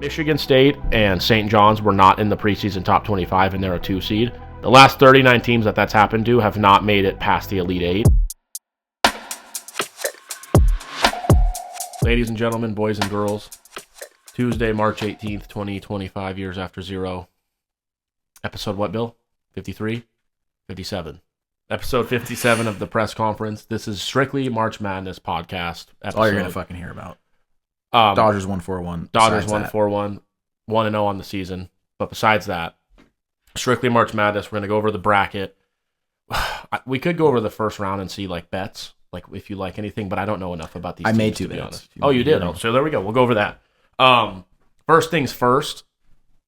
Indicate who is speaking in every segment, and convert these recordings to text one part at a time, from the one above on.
Speaker 1: Michigan State and St. John's were not in the preseason top 25, and they're a 2 seed. The last 39 teams that's happened to have not made it past the Elite Eight. Ladies and gentlemen, boys and girls, Tuesday, March 18th, 2025, years after zero. Episode what, Bill? 53? 57. Episode 57 of the press conference. This is strictly March Madness podcast.
Speaker 2: That's all you're going to fucking hear about. Dodgers 1-4-1.
Speaker 1: Dodgers 1-4-1. 1-0 on the season. But besides that, strictly March Madness. We're going to go over the bracket. We could go over the first round and see like bets, like if you like anything, but I don't know enough about these teams,
Speaker 2: made two
Speaker 1: to be
Speaker 2: bets.
Speaker 1: honest. Oh, you did? Oh, so there we go. We'll go over that. First things first,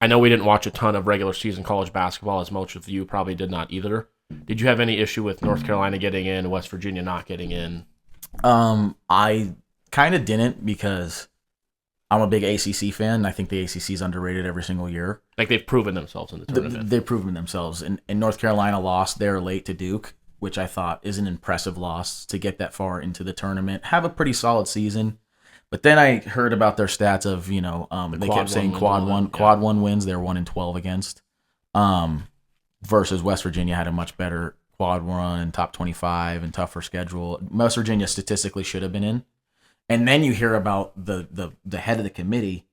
Speaker 1: I know we didn't watch a ton of regular season college basketball, as most of you probably did not either. Did you have any issue with North Carolina getting in, West Virginia not getting in?
Speaker 2: I kind of didn't, because I'm a big ACC fan, and I think the ACC is underrated every single year.
Speaker 1: Like, they've proven themselves in the tournament.
Speaker 2: They've proven themselves. And North Carolina lost there late to Duke, which I thought is an impressive loss to get that far into the tournament. Have a pretty solid season. But then I heard about their stats of, they kept saying quad one wins. They're 1-12 against. Versus West Virginia had a much better quad one, top 25, and tougher schedule. West Virginia statistically should have been in. And then you hear about the head of the committee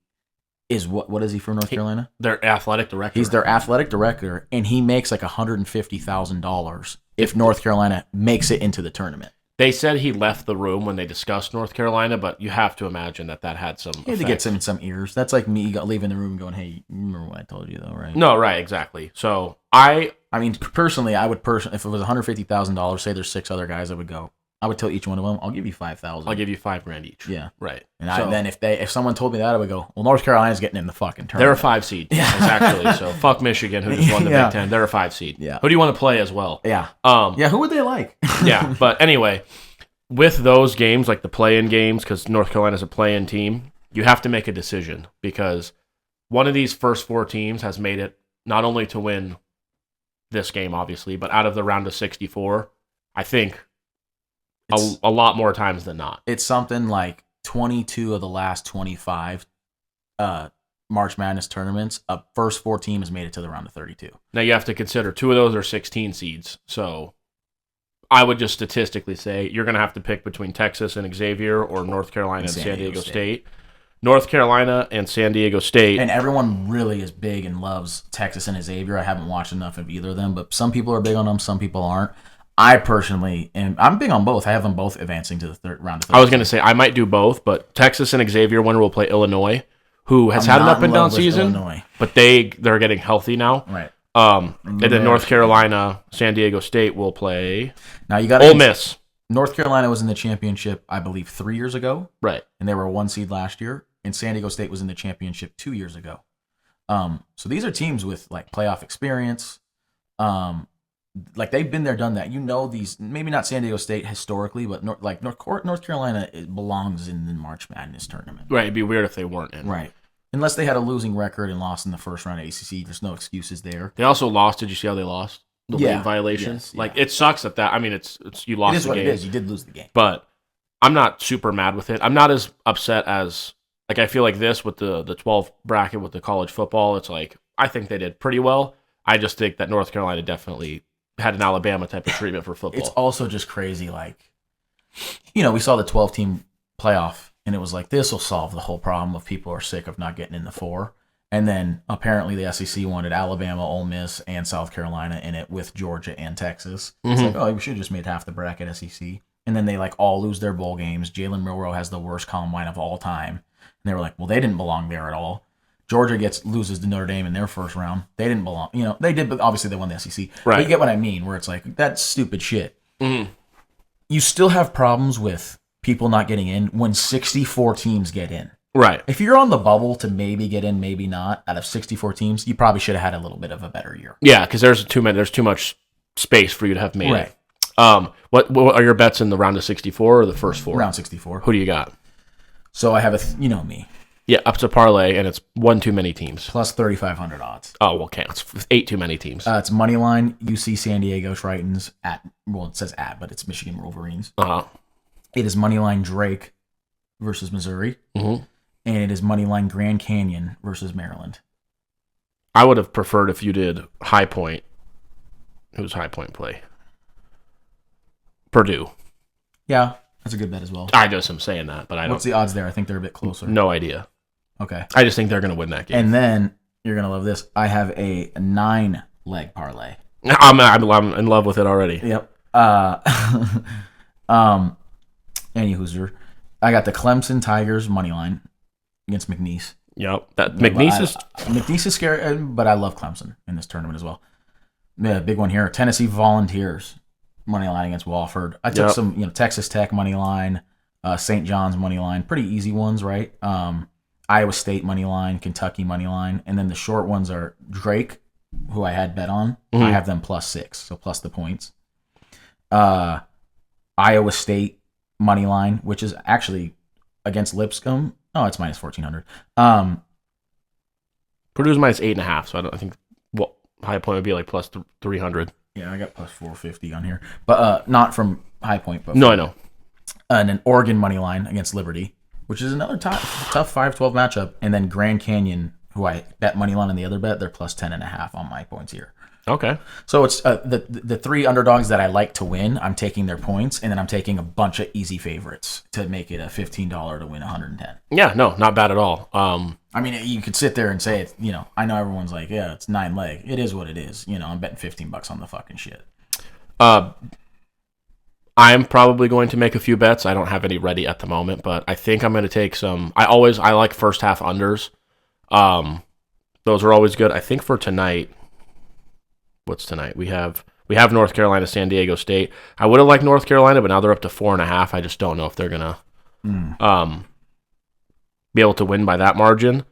Speaker 2: is what is he for North Carolina?
Speaker 1: Their athletic director.
Speaker 2: He's their athletic director, and he makes like $150,000 if North Carolina makes it into the tournament.
Speaker 1: They said he left the room when they discussed North Carolina, but you have to imagine that had some
Speaker 2: He had to get some ears. That's like me leaving the room and going, hey, you remember what I told you, though, right?
Speaker 1: No, right, exactly. So I mean,
Speaker 2: personally, if it was $150,000, say there's 6 other guys, I would tell each one of them, I'll give you $5,000.
Speaker 1: I'll give you $5,000 each.
Speaker 2: Yeah.
Speaker 1: Right.
Speaker 2: And then if someone told me that, I would go, well, North Carolina's getting in the fucking tournament.
Speaker 1: They're a 5 seed. Yeah. Exactly. So fuck Michigan, who just won the Big Ten. They're a 5 seed.
Speaker 2: Yeah.
Speaker 1: Who do you want to play as well?
Speaker 2: Yeah. Who would they like?
Speaker 1: Yeah. But anyway, with those games, like the play-in games, because North Carolina's a play-in team, you have to make a decision, because one of these first 4 teams has made it not only to win this game, obviously, but out of the round of 64, I think a lot more times than not.
Speaker 2: It's something like 22 of the last 25 March Madness tournaments, first 4 teams made it to the round of 32.
Speaker 1: Now you have to consider 2 of those are 16 seeds, so I would just statistically say you're going to have to pick between Texas and Xavier or North Carolina and San Diego State. North Carolina and San Diego State.
Speaker 2: And everyone really is big and loves Texas and Xavier. I haven't watched enough of either of them, but some people are big on them, some people aren't. I personally I'm big on both. I have them both advancing to the third round of 32.
Speaker 1: I was going to say I might do both, but Texas and Xavier, winner will play Illinois, who has had an up and down season, but they're getting healthy now.
Speaker 2: Right.
Speaker 1: And then North Carolina, San Diego State will play
Speaker 2: now. You got
Speaker 1: Ole Miss.
Speaker 2: North Carolina was in the championship, I believe, 3 years ago.
Speaker 1: Right.
Speaker 2: And they were a 1 seed last year. And San Diego State was in the championship 2 years ago. So these are teams with like playoff experience. Like they've been there, done that. These, maybe not San Diego State historically, but North Carolina belongs in the March Madness tournament.
Speaker 1: Right. It'd be weird if they weren't in.
Speaker 2: Right. Unless they had a losing record and lost in the first round of ACC. There's no excuses there.
Speaker 1: They also lost. Did you see how they lost? The late violations. Yes, it sucks at that. I mean, it's you lost the game. It is.
Speaker 2: You did lose the game.
Speaker 1: But I'm not super mad with it. I'm not as upset as, like, I feel like this with the 12 bracket with the college football. It's like, I think they did pretty well. I just think that North Carolina definitely had an Alabama type of treatment for football.
Speaker 2: It's also just crazy. Like, we saw the 12-team playoff, and it was like, this will solve the whole problem of people are sick of not getting in the 4. And then apparently the SEC wanted Alabama, Ole Miss, and South Carolina in it with Georgia and Texas. It's like, we should have just made half the bracket SEC. And then they like all lose their bowl games. Jalen Milroe has the worst combine of all time. And they were like, well, they didn't belong there at all. Georgia loses to Notre Dame in their first round. They didn't belong. They did, but obviously they won the SEC. Right. But you get what I mean, where it's like, that's stupid shit. Mm-hmm. You still have problems with people not getting in when 64 teams get in.
Speaker 1: Right.
Speaker 2: If you're on the bubble to maybe get in, maybe not, out of 64 teams, you probably should have had a little bit of a better year.
Speaker 1: Yeah, because there's too much space for you to have made it. What are your bets in the round of 64 or the first 4?
Speaker 2: Round 64.
Speaker 1: Who do you got?
Speaker 2: So I have me.
Speaker 1: Yeah, up to parlay, and it's 1 too many teams.
Speaker 2: Plus 3,500 odds.
Speaker 1: Oh, well, it's 8 too many teams.
Speaker 2: It's money line, UC San Diego Tritons it says but it's Michigan Wolverines.
Speaker 1: Uh-huh.
Speaker 2: It is money line Drake versus Missouri.
Speaker 1: Mm-hmm.
Speaker 2: and it is moneyline Grand Canyon versus Maryland.
Speaker 1: I would have preferred if you did High Point. Who's High Point play? Purdue.
Speaker 2: Yeah, that's a good bet as well.
Speaker 1: I just am saying that, but I don't.
Speaker 2: What's the odds there? I think they're a bit closer.
Speaker 1: No idea.
Speaker 2: Okay.
Speaker 1: I just think they're going to win that game.
Speaker 2: And then you're going to love this. I have a 9-leg parlay.
Speaker 1: I'm in love with it already.
Speaker 2: Yep. Any Hoosier. I got the Clemson Tigers money line against McNeese.
Speaker 1: Yep. McNeese
Speaker 2: is scary, but I love Clemson in this tournament as well. Yeah, big one here. Tennessee Volunteers money line against Wofford. I took some, Texas Tech money line, St. John's money line, pretty easy ones, right? Iowa State money line, Kentucky money line, and then the short ones are Drake, who I had bet on. Mm-hmm. I have them +6, so plus the points. Iowa State money line, which is actually against Lipscomb. Oh, it's -1400.
Speaker 1: Purdue's -8.5, so I think High Point would be like +300.
Speaker 2: Yeah, I got +450 on here, but not from High Point. But
Speaker 1: no, I know.
Speaker 2: And an Oregon money line against Liberty, which is another tough 5-12 matchup, and then Grand Canyon, who I bet money line on the other bet, they're +10.5 on my points here.
Speaker 1: Okay.
Speaker 2: So it's the three underdogs that I like to win. I'm taking their points, and then I'm taking a bunch of easy favorites to make it a $15 to win 110.
Speaker 1: Yeah, no, not bad at all.
Speaker 2: I mean, you could sit there and say it's, I know everyone's like, yeah, it's 9-leg. It is what it is. I'm betting $15 on the fucking shit.
Speaker 1: I'm probably going to make a few bets. I don't have any ready at the moment, but I think I'm going to take some. I like first half unders. Those are always good. I think for tonight. What's tonight? We have North Carolina, San Diego State. I would have liked North Carolina, but now they're up to 4.5. I just don't know if they're gonna be able to win by that margin.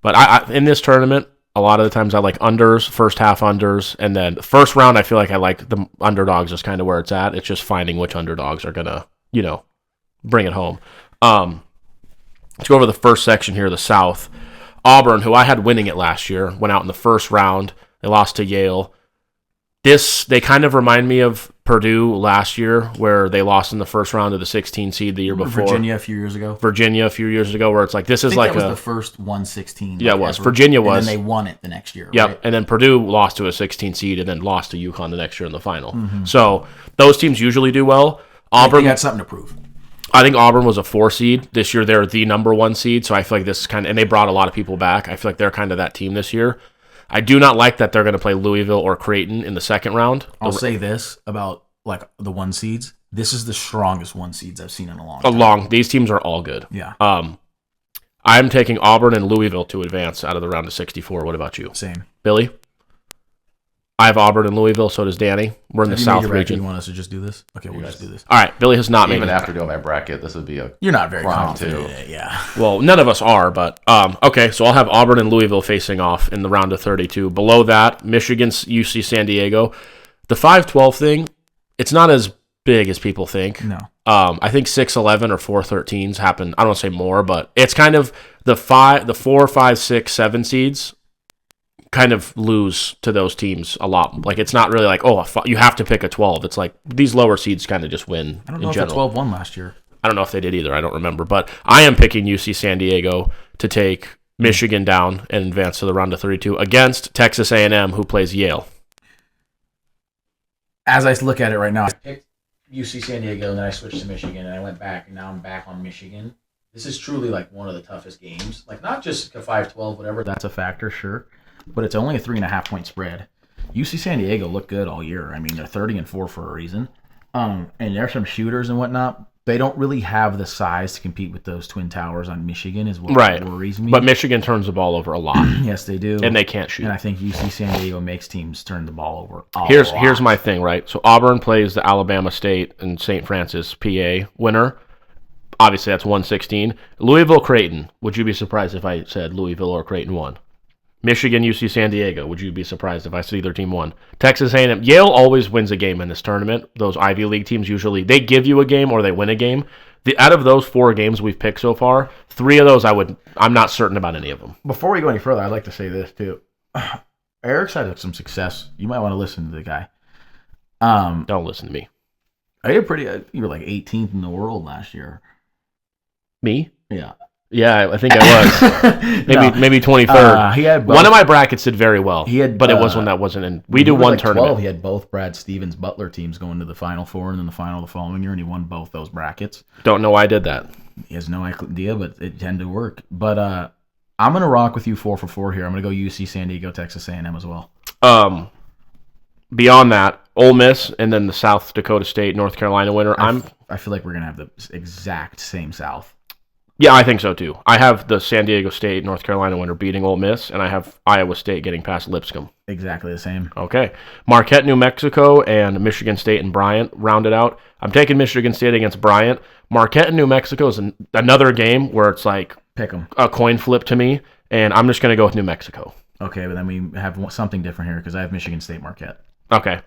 Speaker 1: But I in this tournament, a lot of the times I like unders, first half unders, and then the first round I feel like I like the underdogs is kind of where it's at. It's just finding which underdogs are gonna bring it home. Let's go over the first section here, the South. Auburn, who I had winning it last year, went out in the first round. They lost to Yale. They kind of remind me of Purdue last year, where they lost in the first round of the 16 seed the year before.
Speaker 2: Virginia a few years ago,
Speaker 1: where it's like this is like
Speaker 2: that was the first 1-16.
Speaker 1: Yeah, it was. Virginia was,
Speaker 2: and then they won it the next year.
Speaker 1: Yep,
Speaker 2: right?
Speaker 1: And then Purdue lost to a 16 seed, and then lost to UConn the next year in the final. Mm-hmm. So those teams usually do well. Auburn
Speaker 2: had something to prove.
Speaker 1: I think Auburn was a 4 seed this year. They're the number 1 seed, so I feel like this is and they brought a lot of people back. I feel like they're kind of that team this year. I do not like that they're going to play Louisville or Creighton in the second round.
Speaker 2: I'll say this about like the 1 seeds. This is the strongest 1 seeds I've seen in a long time.
Speaker 1: These teams are all good.
Speaker 2: Yeah.
Speaker 1: I'm taking Auburn and Louisville to advance out of the round of 64. What about you?
Speaker 2: Same.
Speaker 1: Billy? I have Auburn and Louisville, so does Danny. We're in the South region.
Speaker 2: You want us to just do this? Okay, we'll just do this.
Speaker 1: All right, Billy has not made it.
Speaker 3: Even after doing my bracket, this would be a
Speaker 2: You're not very
Speaker 3: prime
Speaker 2: confident
Speaker 3: too.
Speaker 2: in it, yeah.
Speaker 1: Well, none of us are, but okay, so I'll have Auburn and Louisville facing off in the round of 32. Below that, Michigan's UC San Diego. The 5-12 thing, it's not as big as people think.
Speaker 2: No.
Speaker 1: I think 6-11 or 4-13s happen. I don't want to say more, but it's kind of the 4, 5, 6, 7 seeds kind of lose to those teams a lot. Like, it's not really like, you have to pick a 12. It's like these lower seeds kind of just win.
Speaker 2: I don't know if the 12 won last year.
Speaker 1: I don't know if they did either. I don't remember. But I am picking UC San Diego to take Michigan down and advance to the round of 32 against Texas A&M, who plays Yale.
Speaker 2: As I look at it right now, I picked UC San Diego, and then I switched to Michigan, and I went back, and now I'm back on Michigan. This is truly like one of the toughest games. Like, not just a 5-12, whatever. That's a factor, sure. But it's only a 3.5-point spread. UC San Diego looked good all year. I mean, they're 30-4 for a reason. And there's some shooters and whatnot. They don't really have the size to compete with those Twin Towers on Michigan is what worries me.
Speaker 1: But Michigan turns the ball over a lot.
Speaker 2: Yes, they do.
Speaker 1: And they can't shoot.
Speaker 2: And I think UC San Diego makes teams turn the ball over a lot.
Speaker 1: Here's my thing, right? So Auburn plays the Alabama State and St. Francis, PA winner. Obviously, that's 116. Louisville, Creighton. Would you be surprised if I said Louisville or Creighton won? Michigan, UC San Diego. Would you be surprised if I said either team won? Texas A&M. Yale always wins a game in this tournament. Those Ivy League teams usually, they give you a game or they win a game. Out of those 4 games we've picked so far, 3 of those I'm not certain about any of them.
Speaker 2: Before we go any further, I'd like to say this too. Eric's had some success. You might want to listen to the guy.
Speaker 1: Don't listen to me.
Speaker 2: You were like 18th in the world last year.
Speaker 1: Me?
Speaker 2: Yeah.
Speaker 1: Yeah, I think I was. Maybe 23rd.
Speaker 2: He had both.
Speaker 1: One of my brackets did very well. But it was one that wasn't in. We do
Speaker 2: was
Speaker 1: one
Speaker 2: like
Speaker 1: tournament.
Speaker 2: 12, he had both Brad Stevens Butler teams going to the Final Four and then the final the following year, and he won both those brackets.
Speaker 1: Don't know why I did that.
Speaker 2: He has no idea, but it tended to work. But I'm gonna rock with you 4 for 4 here. I'm gonna go UC San Diego, Texas A&M as well.
Speaker 1: Beyond that, Ole Miss and then the South Dakota State, North Carolina winner.
Speaker 2: I feel like we're gonna have the exact same South.
Speaker 1: Yeah, I think so too. I have the San Diego State, North Carolina winner beating Ole Miss, and I have Iowa State getting past Lipscomb.
Speaker 2: Exactly the same.
Speaker 1: Okay. Marquette, New Mexico, and Michigan State and Bryant rounded out. I'm taking Michigan State against Bryant. Marquette and New Mexico is another game where it's like
Speaker 2: Pick 'em.
Speaker 1: a coin flip to me, and I'm just going to go with New Mexico.
Speaker 2: Okay, but then we have something different here because I have Michigan State Marquette.
Speaker 1: Okay.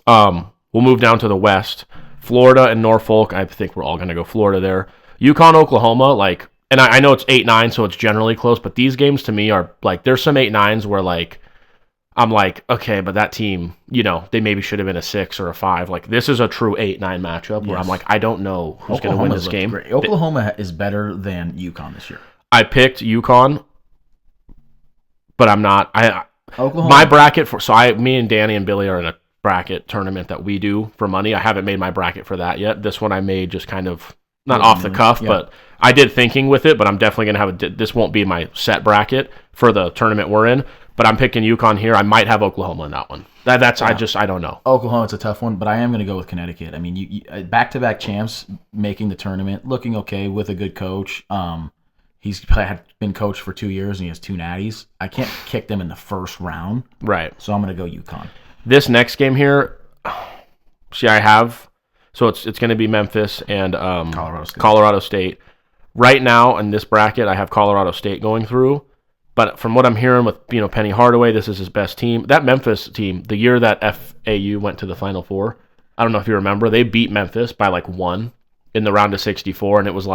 Speaker 1: We'll move down to the West. Florida and Norfolk. I think we're all going to go Florida there. UConn, Oklahoma, and I know it's 8-9, so it's generally close, but these games to me are there's some 8-9s where I'm okay, but that team, they maybe should have been a 6 or a 5. This is a true 8-9 matchup where I'm I don't know who's going to win this game.
Speaker 2: Great. Oklahoma is better than UConn this year.
Speaker 1: I picked UConn, but I'm not.
Speaker 2: Oklahoma.
Speaker 1: My bracket me and Danny and Billy are in a bracket tournament that we do for money. I haven't made my bracket for that yet. This one I made just kind of not off the cuff, but I did thinking with it. But I'm definitely gonna have this won't be my set bracket for the tournament we're in. But I'm picking UConn here. I might have Oklahoma in that one. I don't know.
Speaker 2: Oklahoma's a tough one, but I am going to go with Connecticut. I mean, you back-to-back champs making the tournament, looking okay with a good coach. He's been coached for 2 years and he has 2 natties. I can't kick them in the first round,
Speaker 1: right?
Speaker 2: So I'm going to go UConn.
Speaker 1: This next game here, I have. So it's going to be Memphis and Colorado State. Right now in this bracket, I have Colorado State going through. But from what I'm hearing with Penny Hardaway, this is his best team. That Memphis team, the year that FAU went to the Final Four, I don't know if you remember, they beat Memphis by 1 in the round of 64, and it was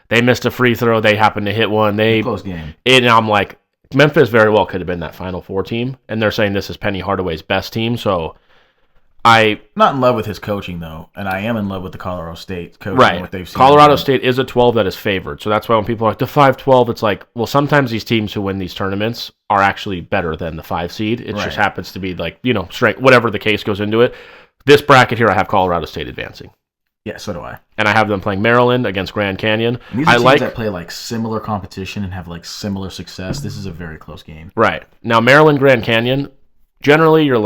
Speaker 1: they missed a free throw, they happened to hit one.
Speaker 2: Close game.
Speaker 1: And I'm Memphis very well could have been that Final Four team, and they're saying this is Penny Hardaway's best team, so
Speaker 2: not in love with his coaching though, and I am in love with the Colorado State coaching.
Speaker 1: Right.
Speaker 2: What they've seen.
Speaker 1: Colorado State is a 12 that is favored, so that's why when people are the 5-12, it's well, sometimes these teams who win these tournaments are actually better than the 5 seed. It just happens to be strength, whatever the case goes into it. This bracket here, I have Colorado State advancing.
Speaker 2: Yeah, so do I.
Speaker 1: And I have them playing Maryland against Grand Canyon.
Speaker 2: And these are teams that play similar competition and have similar success. This is a very close game.
Speaker 1: Right. Now Maryland Grand Canyon. Generally, you're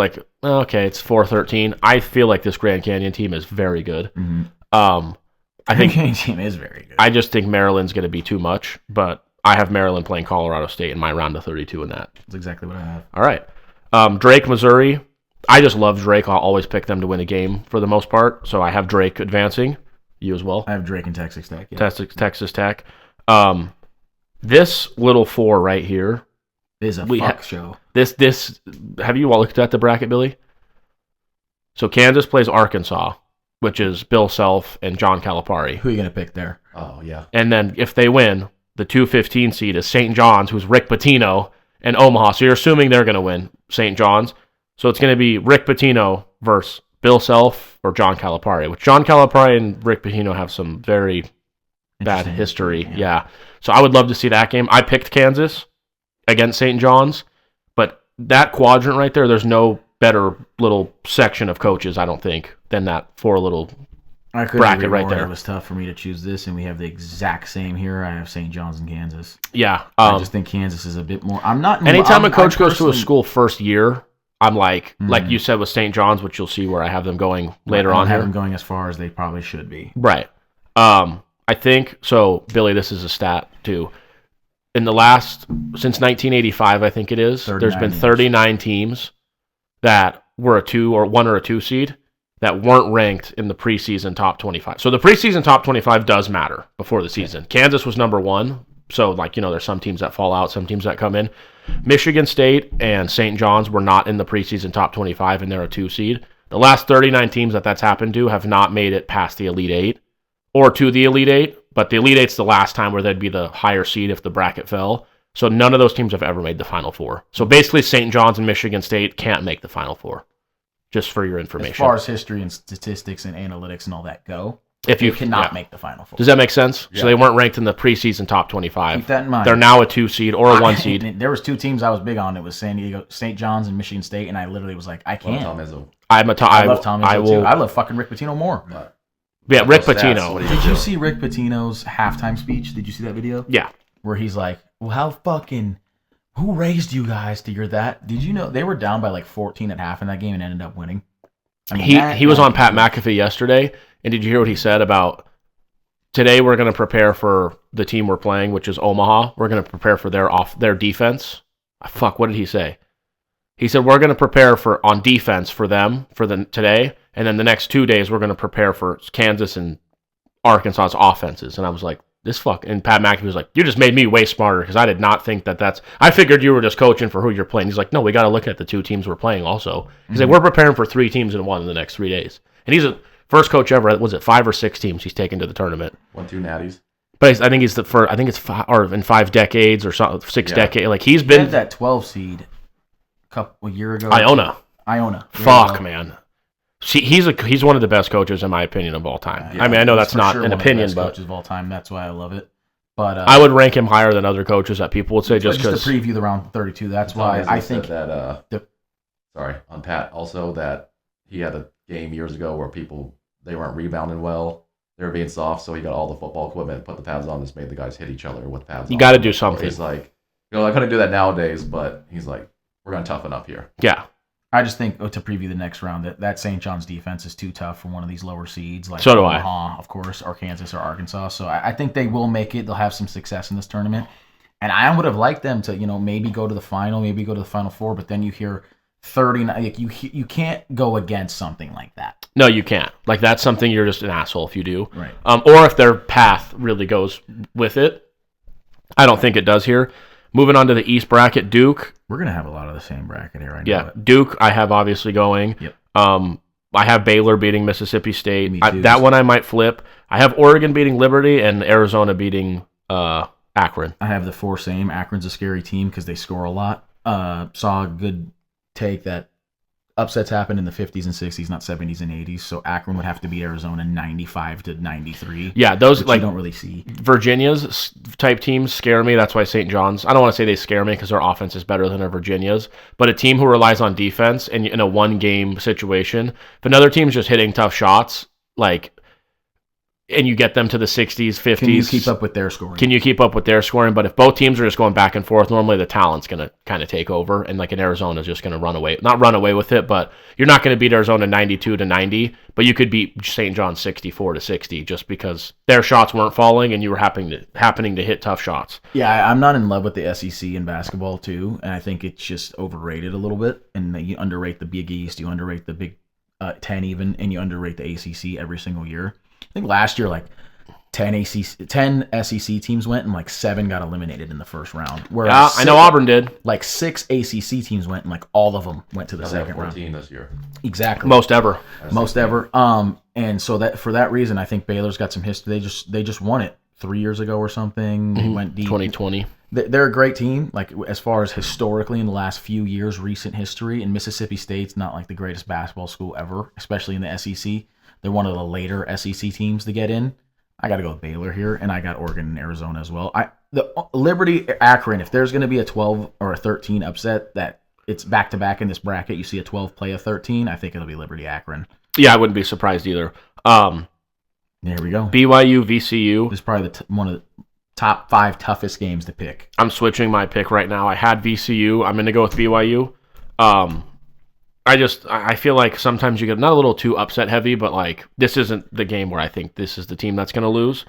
Speaker 1: okay, it's 4-13. I feel like this Grand Canyon team is very good.
Speaker 2: Mm-hmm.
Speaker 1: I think
Speaker 2: Canyon team is very good.
Speaker 1: I just think Maryland's going to be too much, but I have Maryland playing Colorado State in my round of 32 in that.
Speaker 2: That's exactly what I have.
Speaker 1: All right. Drake, Missouri. I just love Drake. I'll always pick them to win a game for the most part, so I have Drake advancing. You as well?
Speaker 2: I have Drake and Texas Tech. Yeah.
Speaker 1: Texas Tech. This little 4 right here
Speaker 2: is a show.
Speaker 1: This have you all looked at the bracket, Billy? So Kansas plays Arkansas, which is Bill Self and John Calipari.
Speaker 2: Who are you going to pick there?
Speaker 3: Oh, yeah.
Speaker 1: And then if they win, the 2-15 seed is St. John's, who's Rick Pitino, and Omaha. So you're assuming they're going to win St. John's. So it's going to be Rick Pitino versus Bill Self or John Calipari, which John Calipari and Rick Pitino have some very bad history. Yeah. So I would love to see that game. I picked Kansas against St. John's, but that quadrant right there, there's no better little section of coaches, I don't think, than that 4 little bracket right there.
Speaker 2: It was tough for me to choose this, and we have the exact same here. I have St. John's and Kansas.
Speaker 1: Yeah.
Speaker 2: I just think Kansas is a bit more. I'm not.
Speaker 1: Anytime a coach goes to a school first year, I'm like you said with St. John's, which you'll see where I have them going later on.
Speaker 2: I have them going as far as they probably should be.
Speaker 1: Right. I think so. Billy, this is a stat too. In the since 1985, I think it is, there's been 39 teams that were a 1 or a 2 seed that weren't ranked in the preseason top 25. So the preseason top 25 does matter before the season. Okay. Kansas was number 1. So there's some teams that fall out, some teams that come in. Michigan State and St. John's were not in the preseason top 25, and they're a 2 seed. The last 39 teams that's happened to have not made it past the Elite 8 or to the Elite 8. But the Elite Eight's the last time where they'd be the higher seed if the bracket fell. So none of those teams have ever made the Final Four. So basically St. John's and Michigan State can't make the Final Four, just for your information.
Speaker 2: As far as history and statistics and analytics and all that go,
Speaker 1: If you
Speaker 2: cannot make the Final Four.
Speaker 1: Does that make sense?
Speaker 3: Yeah.
Speaker 1: So they weren't ranked in the preseason top 25.
Speaker 2: Keep that in mind.
Speaker 1: They're now a 2 seed or a 1 seed.
Speaker 2: There was 2 teams I was big on. It was St. John's and Michigan State, and I literally was like, I can't.
Speaker 3: Tom Izzo.
Speaker 2: I love Tom Izzo too. I love fucking Rick Pitino more.
Speaker 3: But
Speaker 1: Yeah, Rick
Speaker 3: those stats,
Speaker 1: Pitino.
Speaker 3: what do
Speaker 2: Did you see Rick Pitino's halftime speech? Did you see that video?
Speaker 1: Yeah.
Speaker 2: Where he's like, well, who raised you guys to your that? Did you know they were down by like 14 at half in that game and ended up winning? I mean,
Speaker 1: He was on Pat McAfee yesterday, and did you hear what he said about today we're going to prepare for the team we're playing, which is Omaha. We're going to prepare for their defense. Fuck, what did he say? He said we're going to prepare on defense for them today, and then the next 2 days we're going to prepare for Kansas and Arkansas's offenses. And I was like, and Pat McAfee was like, you just made me way smarter because I did not think that's. I figured you were just coaching for who you're playing. He's like, no, we got to look at the 2 teams we're playing also. He's like, we're preparing for 3 teams in one in the next 3 days. And he's a first coach ever. Was it 5 or 6 teams he's taken to the tournament?
Speaker 3: 1-2 natties.
Speaker 1: But I think he's the first. I think it's 5 or in 5 decades or 6 decades. Like he's
Speaker 2: He
Speaker 1: been
Speaker 2: had that 12 seed a year ago.
Speaker 1: Iona.
Speaker 2: There
Speaker 1: Fuck, man. He's one of the best coaches in my opinion of all time. I mean, I know that's not an opinion, but
Speaker 2: coaches of all time. That's why I love it. But
Speaker 1: I would rank him higher than other coaches that people would say just because.
Speaker 2: to preview the round 32. That's why I think
Speaker 3: that. On Pat also that he had a game years ago where they weren't rebounding well. They were being soft, so he got all the football equipment, put the pads on, just made the guys hit each other with pads on.
Speaker 1: You got to do something.
Speaker 3: He's like, I couldn't do that nowadays, but he's like, we're going to toughen up here.
Speaker 1: Yeah.
Speaker 2: I just think to preview the next round that St. John's defense is too tough for one of these lower seeds. Like
Speaker 1: so do
Speaker 2: Omaha, of course, or Kansas or Arkansas. So I think they will make it. They'll have some success in this tournament. And I would have liked them to, maybe go to the final, maybe go to the Final Four. But then you hear 39. Like you can't go against something like that.
Speaker 1: No, you can't. Like that's something you're just an asshole if you do.
Speaker 2: Right.
Speaker 1: Or if their path really goes with it. I don't think it does here. Moving on to the East bracket, Duke.
Speaker 2: We're gonna have a lot of the same bracket here.
Speaker 1: Yeah, Duke. I have obviously going.
Speaker 2: Yep.
Speaker 1: I have Baylor beating Mississippi State.
Speaker 2: Me too.
Speaker 1: That one I might flip. I have Oregon beating Liberty and Arizona beating Akron.
Speaker 2: I have the 4 same. Akron's a scary team because they score a lot. Saw a good take that upsets happen in the 50s and 60s, not 70s and 80s. So Akron would have to beat Arizona 95-93.
Speaker 1: Yeah, those
Speaker 2: which
Speaker 1: like
Speaker 2: you don't really see.
Speaker 1: Virginia's type teams scare me. That's why St. John's. I don't want to say they scare me because their offense is better than a Virginia's, but a team who relies on defense and in a 1-game situation, if another team's just hitting tough shots, and you get them to the 60s, 50s.
Speaker 2: Can you keep up with their scoring?
Speaker 1: Can you keep up with their scoring? But if both teams are just going back and forth, normally the talent's going to kind of take over, and like in Arizona is just going to not run away with it, but you're not going to beat Arizona 92-90, but you could beat St. John 64-60 just because their shots weren't falling and you were happening to hit tough shots.
Speaker 2: Yeah, I'm not in love with the SEC in basketball too, and I think it's just overrated a little bit. And you underrate the Big East, you underrate the Big 10 even, and you underrate the ACC every single year. I think last year, 10 SEC teams went and 7 got eliminated in the first round.
Speaker 1: Whereas I know Auburn did.
Speaker 2: 6 ACC teams went and all of them went to the second round.
Speaker 3: 14 this year.
Speaker 2: Exactly.
Speaker 1: Most ever.
Speaker 2: And so that for that reason, I think Baylor's got some history. They just won it 3 years ago or something. They went deep.
Speaker 1: 2020.
Speaker 2: They're a great team, as far as historically in the last few years, recent history. And Mississippi State's not the greatest basketball school ever, especially in the SEC. They're one of the later SEC teams to get in. I got to go with Baylor here, and I got Oregon and Arizona as well. The Liberty Akron, if there's going to be a 12 or a 13 upset that it's back-to-back in this bracket, you see a 12 play a 13, I think it'll be Liberty Akron.
Speaker 1: Yeah, I wouldn't be surprised either.
Speaker 2: There we go.
Speaker 1: BYU, VCU.
Speaker 2: This is probably one of the top 5 toughest games to pick.
Speaker 1: I'm switching my pick right now. I had VCU. I'm going to go with BYU. I feel like sometimes you get not a little too upset heavy, but this isn't the game where I think this is the team that's going to lose.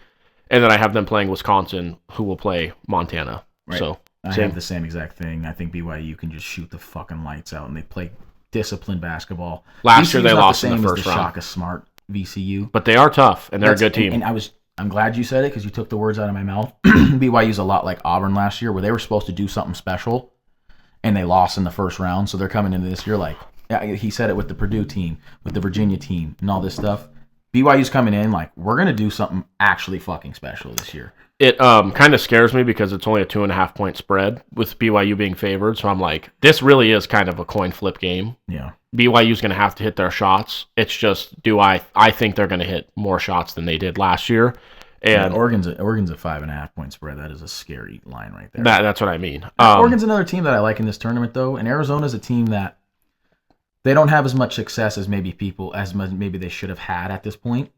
Speaker 1: And then I have them playing Wisconsin, who will play Montana.
Speaker 2: Right.
Speaker 1: So
Speaker 2: I have the same exact thing. I think BYU can just shoot the fucking lights out, and they play disciplined basketball.
Speaker 1: Last year they lost in the first round.
Speaker 2: Shaka Smart VCU,
Speaker 1: but they are tough, and they're a good team.
Speaker 2: And I'm glad you said it because you took the words out of my mouth. BYU's a lot like Auburn last year, where they were supposed to do something special, and they lost in the first round. So they're coming into this year he said it with the Purdue team, with the Virginia team, and all this stuff. BYU's coming in we're going to do something actually fucking special this year.
Speaker 1: It kind of scares me because it's only a 2.5-point spread with BYU being favored. So I'm like, this really is kind of a coin flip game.
Speaker 2: Yeah.
Speaker 1: BYU's going to have to hit their shots. It's just, I think they're going to hit more shots than they did last year. And
Speaker 2: Oregon's a 5.5-point spread. That is a scary line right there.
Speaker 1: That's what I mean.
Speaker 2: Oregon's another team that I like in this tournament, though, and Arizona's a team that they don't have as much success as maybe they should have had at this point.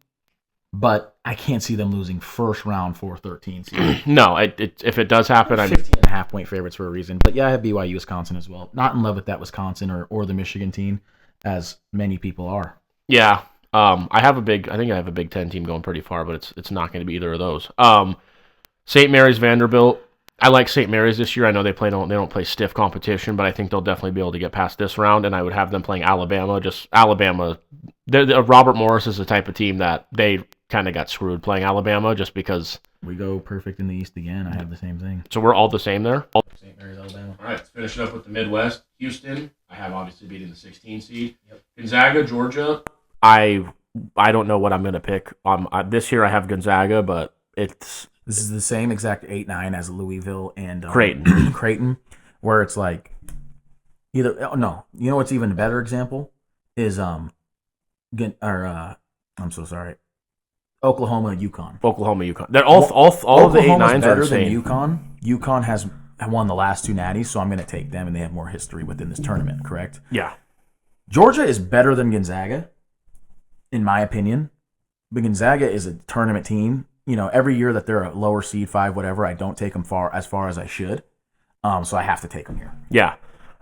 Speaker 2: But I can't see them losing first round 4-13 seed.
Speaker 1: No, if it does happen, I'm
Speaker 2: 15.5-point favorites for a reason. But yeah, I have BYU Wisconsin as well. Not in love with that Wisconsin or the Michigan team, as many people are.
Speaker 1: Yeah. I have a Big Ten team going pretty far, but it's not going to be either of those. St. Mary's Vanderbilt. I like St. Mary's this year. I know they don't play stiff competition, but I think they'll definitely be able to get past this round. And I would have them playing Alabama. Robert Morris is the type of team that they kind of got screwed playing Alabama just because
Speaker 2: we go perfect in the East again. I have the same thing.
Speaker 1: So we're all the same there.
Speaker 2: St. Mary's, Alabama.
Speaker 1: All right, let's finish it up with the Midwest. Houston, I have obviously beating the 16 seed. Yep. Gonzaga, Georgia. I don't know what I'm going to pick. This year I have Gonzaga, but this
Speaker 2: is the same exact 8-9 as Louisville and
Speaker 1: Creighton,
Speaker 2: where it's like what's even a better example is I'm so sorry. Oklahoma, UConn. They're all of the 8-9s are insane. Than UConn. UConn has won the last two natties, so I'm going to take them, and they have more history within this tournament. Correct?
Speaker 1: Yeah.
Speaker 2: Georgia is better than Gonzaga, in my opinion. But Gonzaga is a tournament team. Every year that they're a lower seed, 5, whatever, I don't take them as far as I should. So I have to take them here.
Speaker 1: Yeah.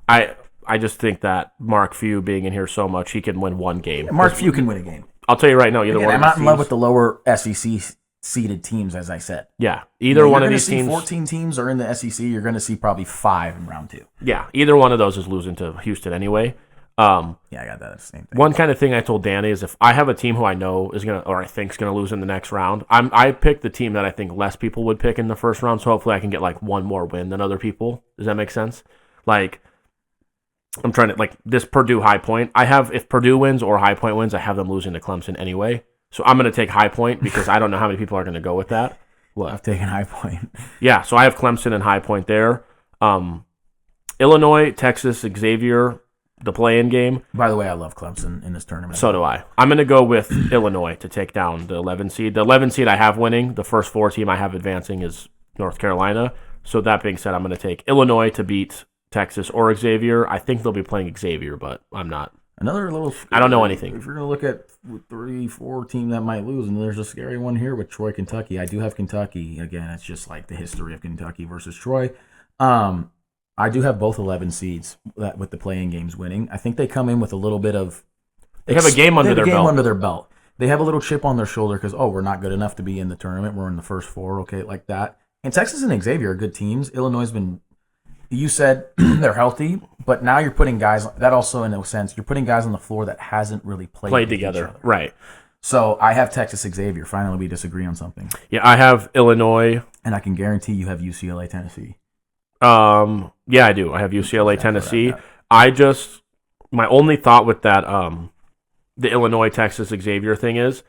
Speaker 1: I just think that Mark Few being in here so much, he can win one game.
Speaker 2: Yeah, Mark Few can win a game.
Speaker 1: I'll tell you right now,
Speaker 2: I'm not in love with the lower SEC seeded teams, as I said.
Speaker 1: Yeah, either one of these teams.
Speaker 2: 14 teams are in the SEC. You're going to see probably 5 in round 2.
Speaker 1: Yeah, either one of those is losing to Houston anyway.
Speaker 2: Yeah, I got that. Same thing.
Speaker 1: One kind of thing I told Danny is if I have a team who I know is going to, or I think is going to lose in the next round, I picked the team that I think less people would pick in the first round. So hopefully I can get like one more win than other people. Does that make sense? Like, I'm trying to, this Purdue High Point. If Purdue wins or High Point wins, I have them losing to Clemson anyway. So I'm going to take High Point because I don't know how many people are going to go with that.
Speaker 2: What? I've taken High Point.
Speaker 1: Yeah, so I have Clemson and High Point there. Illinois, Texas, Xavier, the play-in game.
Speaker 2: By the way, I love Clemson in this tournament.
Speaker 1: So do I. I'm going to go with Illinois to take down the 11 seed. The 11 seed I have winning. The first 4 team I have advancing is North Carolina. So that being said, I'm going to take Illinois to beat Texas or Xavier. I think they'll be playing Xavier, but I'm not.
Speaker 2: Another little.
Speaker 1: I don't know anything.
Speaker 2: If you're going to look at 3-4 team that might lose, and there's a scary one here with Troy, Kentucky. I do have Kentucky. Again, it's just like the history of Kentucky versus Troy. I do have both 11 seeds with the play-in games winning. I think they come in with a little bit of.
Speaker 1: They have a game under
Speaker 2: their belt. They have a little chip on their shoulder because we're not good enough to be in the tournament. We're in the first 4, okay, like that. And Texas and Xavier are good teams. Illinois has been. You said they're healthy, but now you're putting guys. That also, in a sense, you're putting guys on the floor that hasn't really played
Speaker 1: together, right?
Speaker 2: So I have Texas Xavier. Finally, we disagree on something.
Speaker 1: Yeah, I have Illinois,
Speaker 2: and I can guarantee you have UCLA, Tennessee.
Speaker 1: Yeah, I do. I have UCLA, Tennessee. My only thought with that, the Illinois, Texas Xavier thing is.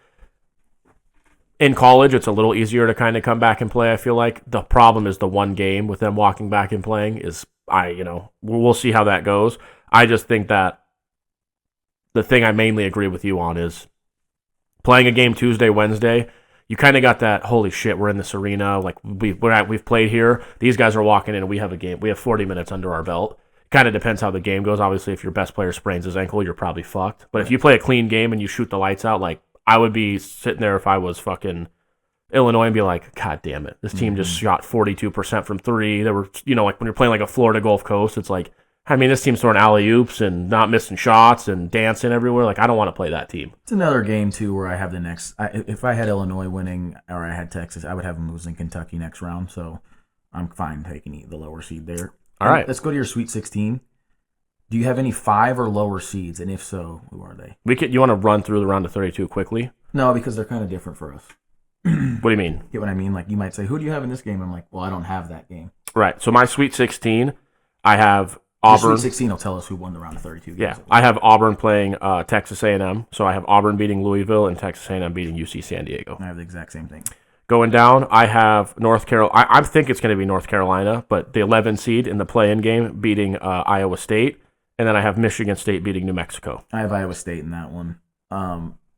Speaker 1: In college, it's a little easier to kind of come back and play, I feel like. The problem is the one game with them walking back and playing we'll see how that goes. I just think that the thing I mainly agree with you on is playing a game Tuesday, Wednesday, you kind of got that, holy shit, we're in this arena, we've played here. These guys are walking in and we have a game. We have 40 minutes under our belt. Kind of depends how the game goes. Obviously, if your best player sprains his ankle, you're probably fucked. But if you play a clean game and you shoot the lights out, I would be sitting there if I was fucking Illinois and be like, God damn it. This team just shot 42% from 3. There were, when you're playing a Florida Gulf Coast, it's this team's throwing alley-oops and not missing shots and dancing everywhere. I don't want to play that team.
Speaker 2: It's another game, too, where I have the next. If I had Illinois winning or I had Texas, I would have them losing Kentucky next round. So I'm fine taking the lower seed there.
Speaker 1: All right.
Speaker 2: Let's go to your Sweet 16. Do you have any 5 or lower seeds? And if so, who are they?
Speaker 1: You want to run through the round of 32 quickly?
Speaker 2: No, because they're kind of different for us.
Speaker 1: What do you mean?
Speaker 2: Get what I mean? You might say, who do you have in this game? I'm like, well, I don't have that game.
Speaker 1: Right. So my Sweet 16, I have Auburn.
Speaker 2: The Sweet 16 will tell us who won the round of 32 games.
Speaker 1: Yeah. I have Auburn playing Texas A&M. So I have Auburn beating Louisville and Texas A&M beating UC San Diego.
Speaker 2: I have the exact same thing.
Speaker 1: Going down, I have North Carolina. I think it's going to be North Carolina, but the 11 seed in the play-in game beating Iowa State. And then I have Michigan State beating New Mexico.
Speaker 2: I have Iowa State in that one.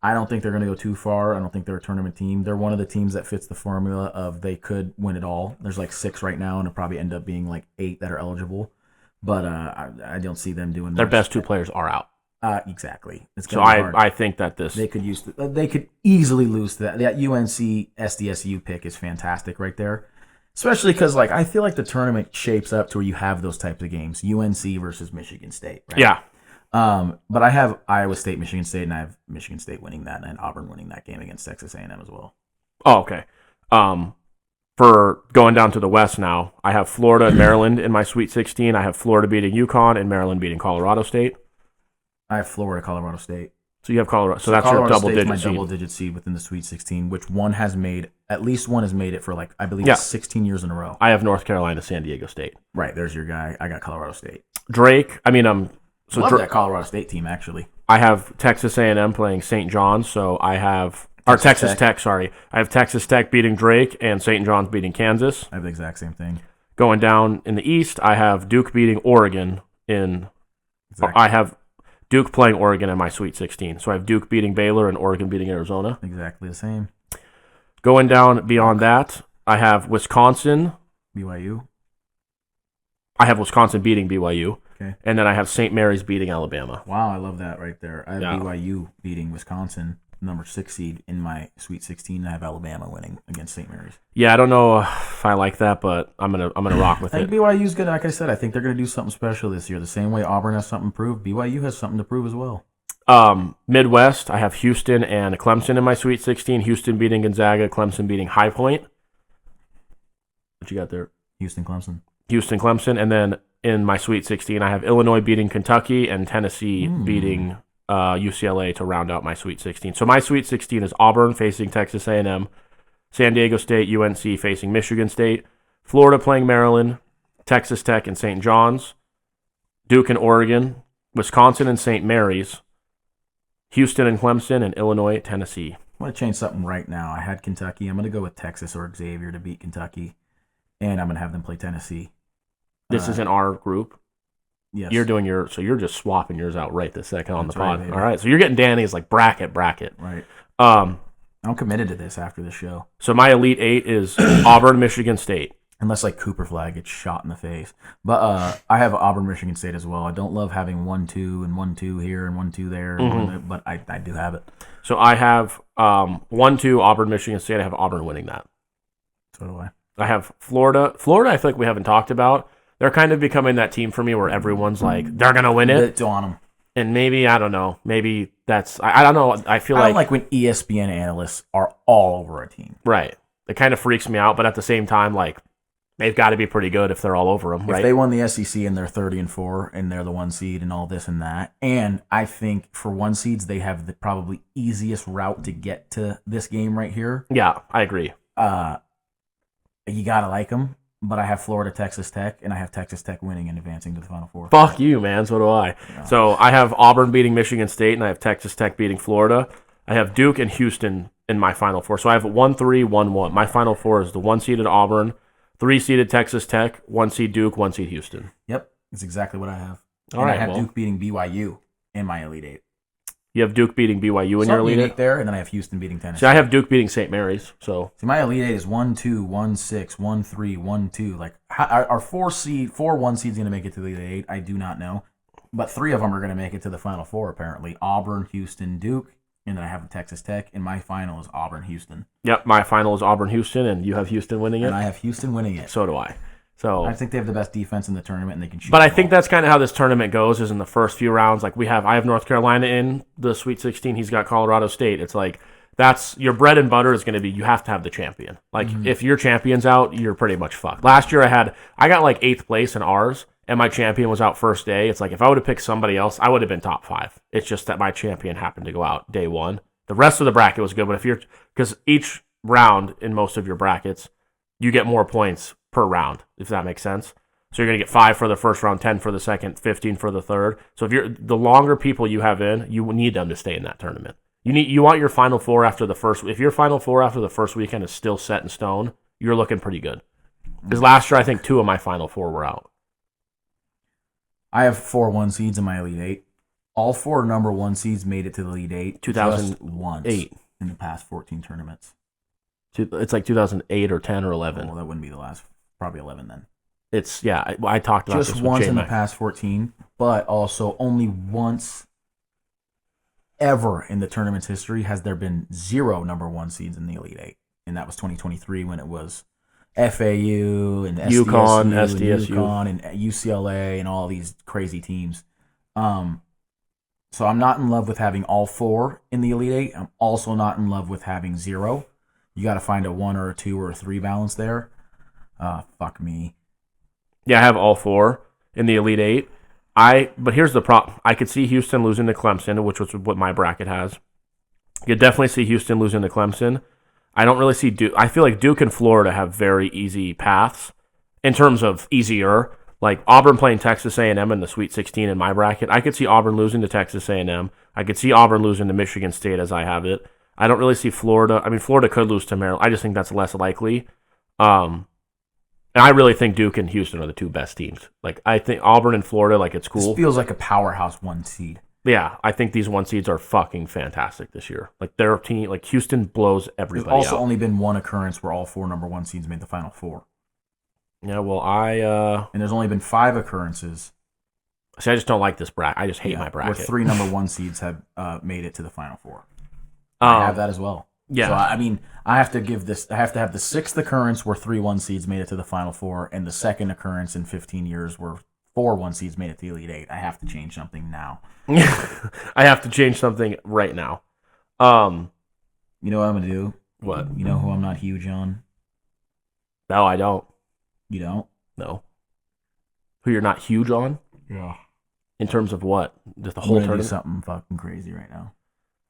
Speaker 2: I don't think they're going to go too far. I don't think they're a tournament team. They're one of the teams that fits the formula of they could win it all. There's like 6 right now, and it'll probably end up being like 8 that are eligible. But I don't see them doing
Speaker 1: Their
Speaker 2: much.
Speaker 1: best 2 players are out.
Speaker 2: Exactly. It's
Speaker 1: So
Speaker 2: gonna be hard.
Speaker 1: I think that this...
Speaker 2: They could easily lose to that. That UNC SDSU pick is fantastic right there. Especially because like I feel like the tournament shapes up to where you have those types of games. UNC versus Michigan State, right?
Speaker 1: Yeah.
Speaker 2: But I have Iowa State, Michigan State, and I have Michigan State winning that and Auburn winning that game against Texas A&M as well.
Speaker 1: Oh, okay. For going down to the West now, I have Florida and Maryland in my Sweet 16. I have Florida beating UConn and Maryland beating Colorado State.
Speaker 2: I have Florida, Colorado State.
Speaker 1: So you have Colorado. So that's
Speaker 2: Colorado
Speaker 1: your
Speaker 2: State's
Speaker 1: double-digit
Speaker 2: my
Speaker 1: seed.
Speaker 2: double-digit seed within the Sweet 16, which at least one has made it for like I believe
Speaker 1: Yeah.
Speaker 2: 16 years in a row.
Speaker 1: I have North Carolina, San Diego State.
Speaker 2: Right, there's your guy. I got Colorado State.
Speaker 1: Drake. So
Speaker 2: Love that Colorado State team actually.
Speaker 1: I have Texas A&M playing St. John's. So I have Texas Tech. Sorry, I have Texas Tech beating Drake and St. John's beating Kansas.
Speaker 2: I have the exact same thing.
Speaker 1: Going down in the East, I have Duke beating Oregon in.
Speaker 2: Exactly.
Speaker 1: I have Duke playing Oregon in my Sweet 16. So I have Duke beating Baylor and Oregon beating Arizona.
Speaker 2: Exactly the same.
Speaker 1: Going down beyond that, I have Wisconsin.
Speaker 2: BYU.
Speaker 1: I have Wisconsin beating BYU.
Speaker 2: Okay.
Speaker 1: And then I have St. Mary's beating Alabama.
Speaker 2: Wow, I love that right there. I have
Speaker 1: Yeah.
Speaker 2: BYU beating Wisconsin, number 6 seed in my Sweet 16. I have Alabama winning against St. Mary's.
Speaker 1: Yeah, I don't know if I like that, but I'm gonna rock with
Speaker 2: I think
Speaker 1: it.
Speaker 2: BYU's good. Like I said, I think they're going to do something special this year. The same way Auburn has something to prove, BYU has something to prove as well.
Speaker 1: Midwest, I have Houston and Clemson in my Sweet 16. Houston beating Gonzaga, Clemson beating High Point. What you got there?
Speaker 2: Houston, Clemson.
Speaker 1: Houston, Clemson, and then in my Sweet 16, I have Illinois beating Kentucky and Tennessee beating UCLA to round out my Sweet 16. So my Sweet 16 is Auburn facing Texas A&M, San Diego State, UNC facing Michigan State, Florida playing Maryland, Texas Tech and St. John's, Duke and Oregon, Wisconsin and St. Mary's, Houston and Clemson, and Illinois, Tennessee.
Speaker 2: I'm going to change something right now. I had Kentucky. I'm going to go with Texas or Xavier to beat Kentucky, and I'm going to have them play Tennessee.
Speaker 1: This is in our group.
Speaker 2: Yes.
Speaker 1: You're doing so you're just swapping yours out right this second on the
Speaker 2: That's right,
Speaker 1: pod.
Speaker 2: baby.
Speaker 1: All right, so you're getting Danny's like bracket.
Speaker 2: Right.
Speaker 1: Um,
Speaker 2: I'm committed to this after the show.
Speaker 1: So my Elite Eight is Auburn, Michigan State.
Speaker 2: Unless like Cooper Flag gets shot in the face. But I have Auburn, Michigan State as well. I don't love having 1-2 and 1-2 here and 1-2 there, and one there, but I do have it.
Speaker 1: So I have 1-2 Auburn, Michigan State. I have Auburn winning that.
Speaker 2: So do I.
Speaker 1: I have Florida. Florida, I feel like we haven't talked about. They're kind of becoming that team for me where everyone's like, they're going to win it.
Speaker 2: It's on them.
Speaker 1: And maybe, I don't know, maybe that's, I don't know. I feel
Speaker 2: I
Speaker 1: like.
Speaker 2: don't like when ESPN analysts are all over a team.
Speaker 1: Right. It kind of freaks me out, but at the same time, like, they've got to be pretty good if they're all over them, right?
Speaker 2: If they won the SEC and they're 30-4 and they're the 1 seed and all this and that, and I think for 1 seeds they have the probably easiest route to get to this game right here.
Speaker 1: Yeah, I agree.
Speaker 2: You gotta like them, but I have Florida, Texas Tech, and I have Texas Tech winning and advancing to the Final Four.
Speaker 1: Fuck you, man. So do I.
Speaker 2: Yeah.
Speaker 1: So I have Auburn beating Michigan State, and I have Texas Tech beating Florida. I have Duke and Houston in my Final Four. So I have 1-3, 1-1. My Final Four is the 1-seeded Auburn, 3-seeded Texas Tech, 1-seed Duke, 1-seed Houston.
Speaker 2: Yep, that's exactly what I have.
Speaker 1: All
Speaker 2: and
Speaker 1: right,
Speaker 2: I have
Speaker 1: well.
Speaker 2: Duke beating BYU in my Elite Eight.
Speaker 1: You have Duke beating BYU in your Elite
Speaker 2: unique
Speaker 1: Eight?
Speaker 2: there, and then I have Houston beating Tennessee.
Speaker 1: See, I have Duke beating St. Mary's. So
Speaker 2: See, my Elite Eight is 1-2, 1-6, 1-3, 1-2. Like, our 4 1 seeds going to make it to the Elite Eight? I do not know. But 3 of them are going to make it to the Final Four, apparently. Auburn, Houston, Duke, and then I have Texas Tech, and my final is Auburn, Houston.
Speaker 1: yep, my final is Auburn, Houston, and you have Houston winning it.
Speaker 2: And I have Houston winning it.
Speaker 1: So do I. So
Speaker 2: I think they have the best defense in the tournament, and they can shoot.
Speaker 1: But I
Speaker 2: the
Speaker 1: think
Speaker 2: ball.
Speaker 1: that's kind of how this tournament goes. Is in the first few rounds, like I have North Carolina in the Sweet 16. He's got Colorado State. It's like that's your bread and butter is going to be. You have to have the champion. Like if your champion's out, you're pretty much fucked. Last year I got like 8th place in ours, and my champion was out first day. It's like if I would have picked somebody else, I would have been top 5. It's just that my champion happened to go out day 1. The rest of the bracket was good, but because each round in most of your brackets, you get more points per round, if that makes sense. So you're going to get 5 for the first round, 10 for the second, 15 for the third. So if the longer people you have in, you need them to stay in that tournament. You want your Final Four after the first. If your Final Four after the first weekend is still set in stone, you're looking pretty good. Because last year I think 2 of my Final Four were out.
Speaker 2: I have 4 1 seeds in my Elite Eight. All 4 number 1 seeds made it to the Elite Eight
Speaker 1: 2008
Speaker 2: in the past 14 tournaments.
Speaker 1: It's like 2008 or 10 or 11.
Speaker 2: Well, that wouldn't be the last. Probably 11 then.
Speaker 1: It's I talked about
Speaker 2: just
Speaker 1: this
Speaker 2: once
Speaker 1: with
Speaker 2: in the
Speaker 1: J-Mac.
Speaker 2: past 14, but also only once ever in the tournament's history has there been 0 number 1 seeds in the Elite Eight, and that was 2023 when it was FAU and
Speaker 1: UConn,
Speaker 2: SDSU and UCLA and all these crazy teams. So I'm not in love with having all 4 in the Elite Eight. I'm also not in love with having 0. You got to find a 1 or a 2 or a 3 balance there. Fuck me.
Speaker 1: Yeah, I have all 4 in the Elite Eight. But here's the problem. I could see Houston losing to Clemson, which was what my bracket has. You could definitely see Houston losing to Clemson. I don't really see Duke. I feel like Duke and Florida have very easy paths in terms of easier. Like Auburn playing Texas A&M in the Sweet 16 in my bracket. I could see Auburn losing to Texas A&M. I could see Auburn losing to Michigan State as I have it. I don't really see Florida. I mean, Florida could lose to Maryland. I just think that's less likely. And I really think Duke and Houston are the 2 best teams. Like I think Auburn and Florida, like it's cool.
Speaker 2: This feels like a powerhouse 1 seed.
Speaker 1: Yeah, I think these 1 seeds are fucking fantastic this year. Like their team, like Houston blows everybody
Speaker 2: There's also
Speaker 1: out.
Speaker 2: only been 1 occurrence where all 4 number 1 seeds made the Final Four.
Speaker 1: Yeah, well,
Speaker 2: and there's only been 5 occurrences.
Speaker 1: See, I just don't like this bracket. I just hate my bracket.
Speaker 2: Where 3 number 1 seeds have made it to the Final Four. I have that as well.
Speaker 1: Yeah.
Speaker 2: So I mean, I have to have the 6th occurrence where 3 1 seeds made it to the Final Four, and the 2nd occurrence in 15 years where 4 1 seeds made it to the Elite Eight. I have to change something now.
Speaker 1: I have to change something right now.
Speaker 2: You know what I'm gonna do?
Speaker 1: What?
Speaker 2: You know who I'm not huge on?
Speaker 1: No, I don't.
Speaker 2: You don't?
Speaker 1: No. Who you're not huge on?
Speaker 2: Yeah.
Speaker 1: In terms of what? Just the
Speaker 2: I'm
Speaker 1: whole
Speaker 2: gonna do
Speaker 1: tournament?
Speaker 2: something fucking crazy right now.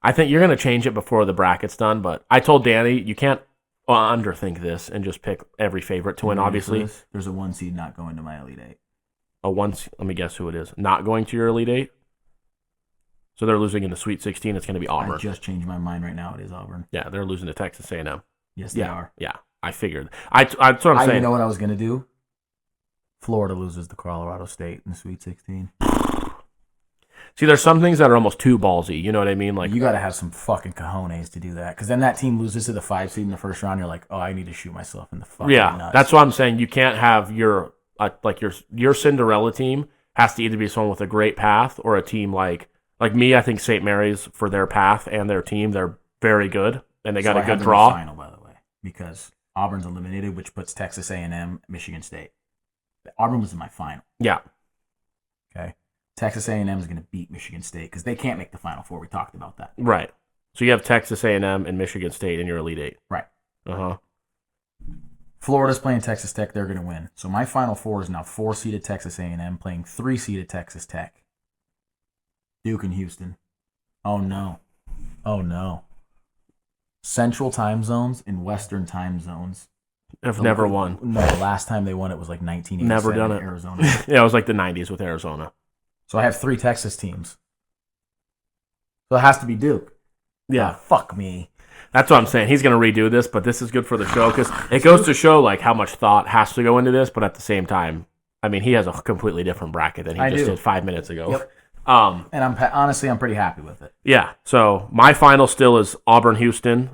Speaker 1: I think you're going to change it before the bracket's done, but I told Danny, you can't underthink this and just pick every favorite to win, obviously.
Speaker 2: There's a 1 seed not going to my Elite Eight.
Speaker 1: Let me guess who it is. Not going to your Elite Eight? So they're losing in the Sweet 16. It's going to be Auburn.
Speaker 2: I just changed my mind right now. It is Auburn.
Speaker 1: Yeah, they're losing to Texas A&M.
Speaker 2: Yes, they are.
Speaker 1: Yeah, I figured. That's what I'm saying.
Speaker 2: You know what I was going to do? Florida loses to Colorado State in the Sweet 16.
Speaker 1: See, there's some things that are almost too ballsy. You know what I mean? Like
Speaker 2: you got to have some fucking cojones to do that, because then that team loses to the 5 seed in the first round. You're like, oh, I need to shoot myself in the fucking nuts.
Speaker 1: That's what I'm saying. You can't have your Cinderella team has to either be someone with a great path or a team like me. I think St. Mary's for their path and their team, they're very good and they got a good draw.
Speaker 2: Final, by the way, because Auburn's eliminated, which puts Texas A&M, Michigan State. Auburn was in my final.
Speaker 1: Yeah.
Speaker 2: Okay. Texas A&M is going to beat Michigan State because they can't make the Final Four. We talked about that.
Speaker 1: Right. So you have Texas A&M and Michigan State in your Elite Eight.
Speaker 2: Right.
Speaker 1: Uh-huh.
Speaker 2: Florida's playing Texas Tech. They're going to win. So my Final Four is now 4-seeded Texas A&M playing 3-seeded Texas Tech. Duke and Houston. Oh, no. Oh, no. Central time zones and Western time zones.
Speaker 1: Have never won.
Speaker 2: No, the last time they won it was like 1987.
Speaker 1: Never done it.
Speaker 2: Arizona.
Speaker 1: Yeah, it was like the 90s with Arizona.
Speaker 2: So I have 3 Texas teams. So it has to be Duke.
Speaker 1: Yeah.
Speaker 2: Oh, fuck me.
Speaker 1: That's what I'm saying. He's going to redo this, but this is good for the show because it goes to show like how much thought has to go into this, but at the same time, I mean, he has a completely different bracket than he did 5 minutes ago.
Speaker 2: Yep. And I'm pretty happy with it.
Speaker 1: Yeah. So my final still is Auburn-Houston.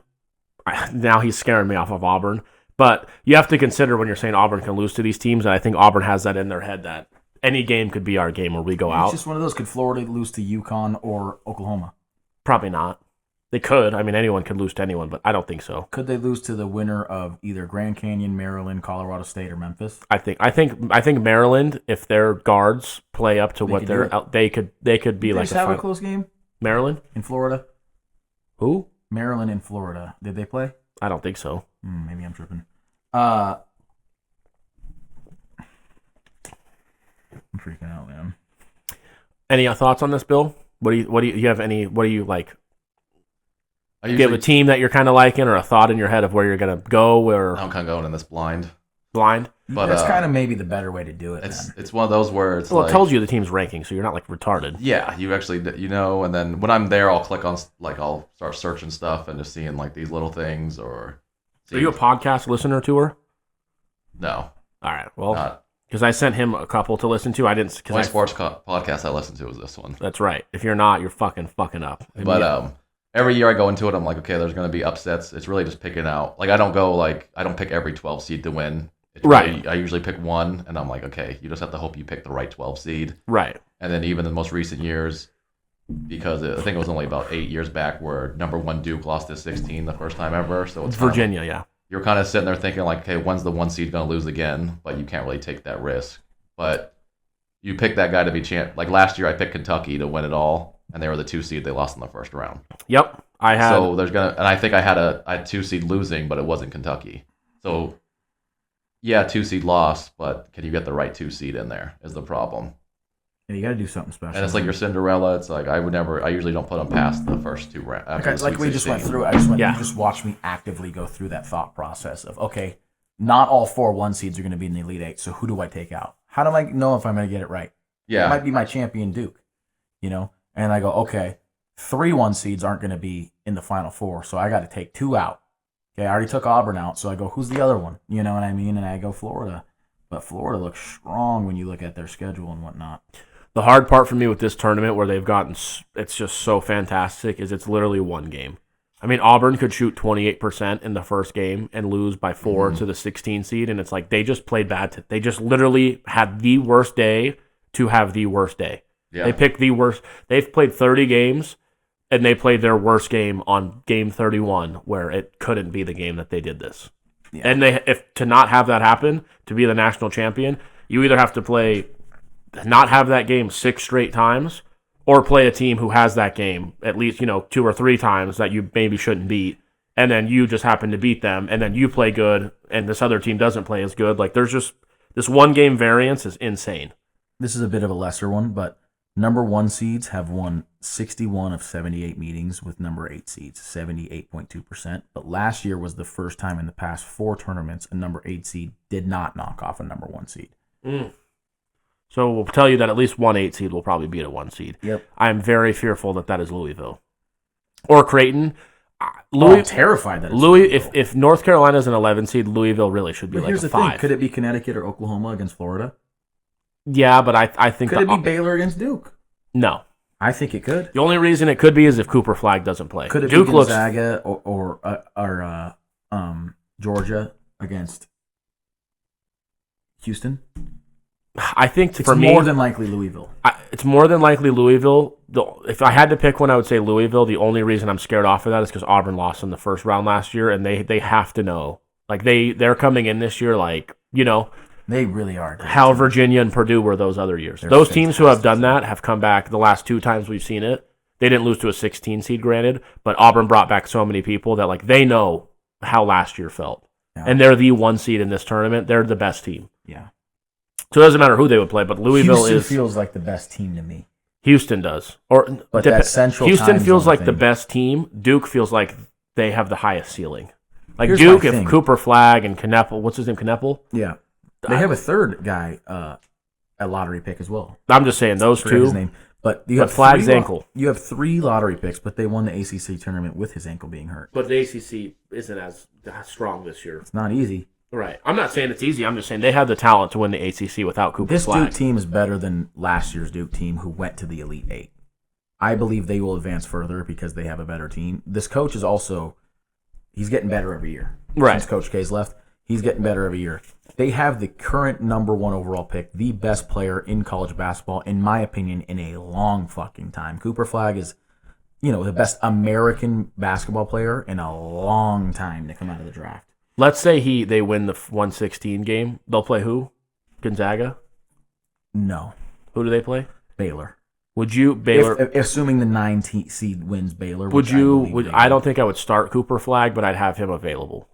Speaker 1: Now he's scaring me off of Auburn. But you have to consider when you're saying Auburn can lose to these teams, and I think Auburn has that in their head that any game could be our game where we go out.
Speaker 2: It's just one of those. Could Florida lose to UConn or Oklahoma?
Speaker 1: Probably not. They could. I mean, anyone could lose to anyone, but I don't think so.
Speaker 2: Could they lose to the winner of either Grand Canyon, Maryland, Colorado State, or Memphis?
Speaker 1: I think Maryland, if their guards play up to what they could be like.
Speaker 2: Did they have a close game?
Speaker 1: Maryland
Speaker 2: in Florida.
Speaker 1: Who?
Speaker 2: Maryland in Florida. Did they play?
Speaker 1: I don't think so.
Speaker 2: Maybe I'm tripping. I'm freaking out, man.
Speaker 1: Any thoughts on this, Bill? What do you have any? What do you like? Do you have a team that you're kind of liking, or a thought in your head of where you're gonna go? Or
Speaker 3: I'm kind of going in this blind.
Speaker 1: Blind.
Speaker 3: But
Speaker 2: that's kind of maybe the better way to do it.
Speaker 3: It's one of those where it's
Speaker 1: well,
Speaker 3: like,
Speaker 1: it tells you the team's ranking, so you're not like retarded.
Speaker 3: yeah, you actually and then when I'm there, I'll click on like I'll start searching stuff and just seeing like these little things or.
Speaker 1: Are you a podcast listener to her?
Speaker 3: No.
Speaker 1: All right. Well, because I sent him a couple to listen to. I didn't.
Speaker 3: My sports podcast I listened to was this one.
Speaker 1: That's right. If you're not, you're fucking up.
Speaker 3: But every year I go into it, I'm like, okay, there's going to be upsets. It's really just picking out. Like I don't pick every 12 seed to win.
Speaker 1: Right.
Speaker 3: I usually pick one, and I'm like, okay, you just have to hope you pick the right 12 seed.
Speaker 1: Right.
Speaker 3: And then even in the most recent years, because I think it was only about 8 years back where number 1 Duke lost to 16 the first time ever. So it's
Speaker 1: Virginia, yeah.
Speaker 3: You're kind of sitting there thinking like, okay, when's the 1 seed going to lose again? But you can't really take that risk. But you pick that guy to be champ. Like last year, I picked Kentucky to win it all, and they were the 2 seed. They lost in the first round.
Speaker 1: Yep,
Speaker 3: So there's and I think I had 2 seed losing, but it wasn't Kentucky. So yeah, 2 seed loss, but can you get the right 2 seed in there? Is the problem.
Speaker 2: Yeah, you got to do something special.
Speaker 3: And it's like your Cinderella. It's like I usually don't put them past the first 2 rounds.
Speaker 2: Like we just went through it. You just watched me actively go through that thought process of, okay, not all 4 1 seeds are going to be in the Elite Eight, so who do I take out? How do I know if I'm going to get it right?
Speaker 3: Yeah.
Speaker 2: It might be my champion Duke, And I go, okay, 3 1 seeds aren't going to be in the Final Four, so I got to take 2 out. Okay, I already took Auburn out, so I go, who's the other one? You know what I mean? And I go Florida. But Florida looks strong when you look at their schedule and whatnot.
Speaker 1: The hard part for me with this tournament where they've gotten, it's just so fantastic, is it's literally one game. I mean, Auburn could shoot 28% in the first game and lose by 4 to the 16 seed, and it's like they just played bad. They just literally had the worst day to have the worst day. Yeah. They picked the worst. They've played 30 games, and they played their worst game on game 31, where it couldn't be the game that they did this. Yeah. And if to not have that happen, to be the national champion, you either have to not have that game 6 straight times, or play a team who has that game at least 2 or 3 times that you maybe shouldn't beat, and then you just happen to beat them, and then you play good, and this other team doesn't play as good. Like there's just this one game variance is insane.
Speaker 2: This is a bit of a lesser one, but number 1 seeds have won 61 of 78 meetings with number 8 seeds, 78.2%. But last year was the first time in the past 4 tournaments a number 8 seed did not knock off a number 1 seed.
Speaker 1: So we'll tell you that at least 1 8 seed will probably beat a 1 seed.
Speaker 2: Yep.
Speaker 1: I'm very fearful that is Louisville. Or Creighton.
Speaker 2: I'm terrified that it's
Speaker 1: Louisville. If North Carolina's an 11 seed, Louisville really should be
Speaker 2: here's
Speaker 1: a
Speaker 2: the
Speaker 1: 5.
Speaker 2: Thing. Could it be Connecticut or Oklahoma against Florida?
Speaker 1: Yeah, but I think...
Speaker 2: Could it be Baylor against Duke?
Speaker 1: No.
Speaker 2: I think it could.
Speaker 1: The only reason it could be is if Cooper Flag doesn't play.
Speaker 2: Could it be Gonzaga or Georgia against Houston?
Speaker 1: I think
Speaker 2: it's more than likely Louisville.
Speaker 1: It's more than likely Louisville. If I had to pick one, I would say Louisville. The only reason I'm scared off of that is because Auburn lost in the first round last year, and they have to know. Like they're coming in this year
Speaker 2: they really are.
Speaker 1: How Virginia and Purdue were those other years. Those teams who have done that have come back the last 2 times we've seen it. They didn't lose to a 16 seed, granted, but Auburn brought back so many people that they know how last year felt. Yeah. And they're the 1 seed in this tournament. They're the best team.
Speaker 2: Yeah.
Speaker 1: So it doesn't matter who they would play, but Louisville
Speaker 2: Houston feels like the best team to me.
Speaker 1: Houston does.
Speaker 2: But that central
Speaker 1: Houston feels like
Speaker 2: thing.
Speaker 1: The best team. Duke feels like they have the highest ceiling. Like
Speaker 2: Here's
Speaker 1: Duke, if Cooper Flag and Kneppel, what's his name, Kneppel?
Speaker 2: Yeah. They have a third guy at lottery pick as well.
Speaker 1: I'm just saying those two.
Speaker 2: His name. But you have
Speaker 1: Flag's ankle.
Speaker 2: You have 3 lottery picks, but they won the ACC tournament with his ankle being hurt.
Speaker 1: But the ACC isn't as strong this year.
Speaker 2: It's not easy.
Speaker 1: Right. I'm not saying it's easy. I'm just saying they have the talent to win the ACC without Cooper Flag.
Speaker 2: This Duke team is better than last year's Duke team who went to the Elite Eight. I believe they will advance further because they have a better team. This coach is also, he's getting better every year.
Speaker 1: Right.
Speaker 2: Since Coach K's left, he's getting better every year. They have the current number 1 overall pick, the best player in college basketball, in my opinion, in a long fucking time. Cooper Flag is, the best American basketball player in a long time to come out of the draft.
Speaker 1: Let's say they win the 116 game. They'll play who? Gonzaga?
Speaker 2: No.
Speaker 1: Who do they play?
Speaker 2: Baylor.
Speaker 1: Would you Baylor?
Speaker 2: Assuming the 9 seed wins Baylor.
Speaker 1: Would you? I don't think I would start Cooper Flag, but I'd have him available.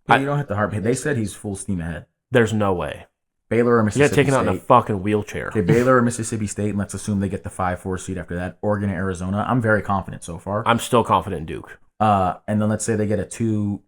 Speaker 2: Yeah, you don't have to harp. They said he's full steam ahead.
Speaker 1: There's no way.
Speaker 2: Baylor or Mississippi
Speaker 1: State. He got taken
Speaker 2: State.
Speaker 1: out in a fucking wheelchair.
Speaker 2: Okay, Baylor or Mississippi State, and let's assume they get the 5-4 seed after that. Oregon and Arizona. I'm very confident so far.
Speaker 1: I'm still confident in Duke.
Speaker 2: And then let's say they get a 2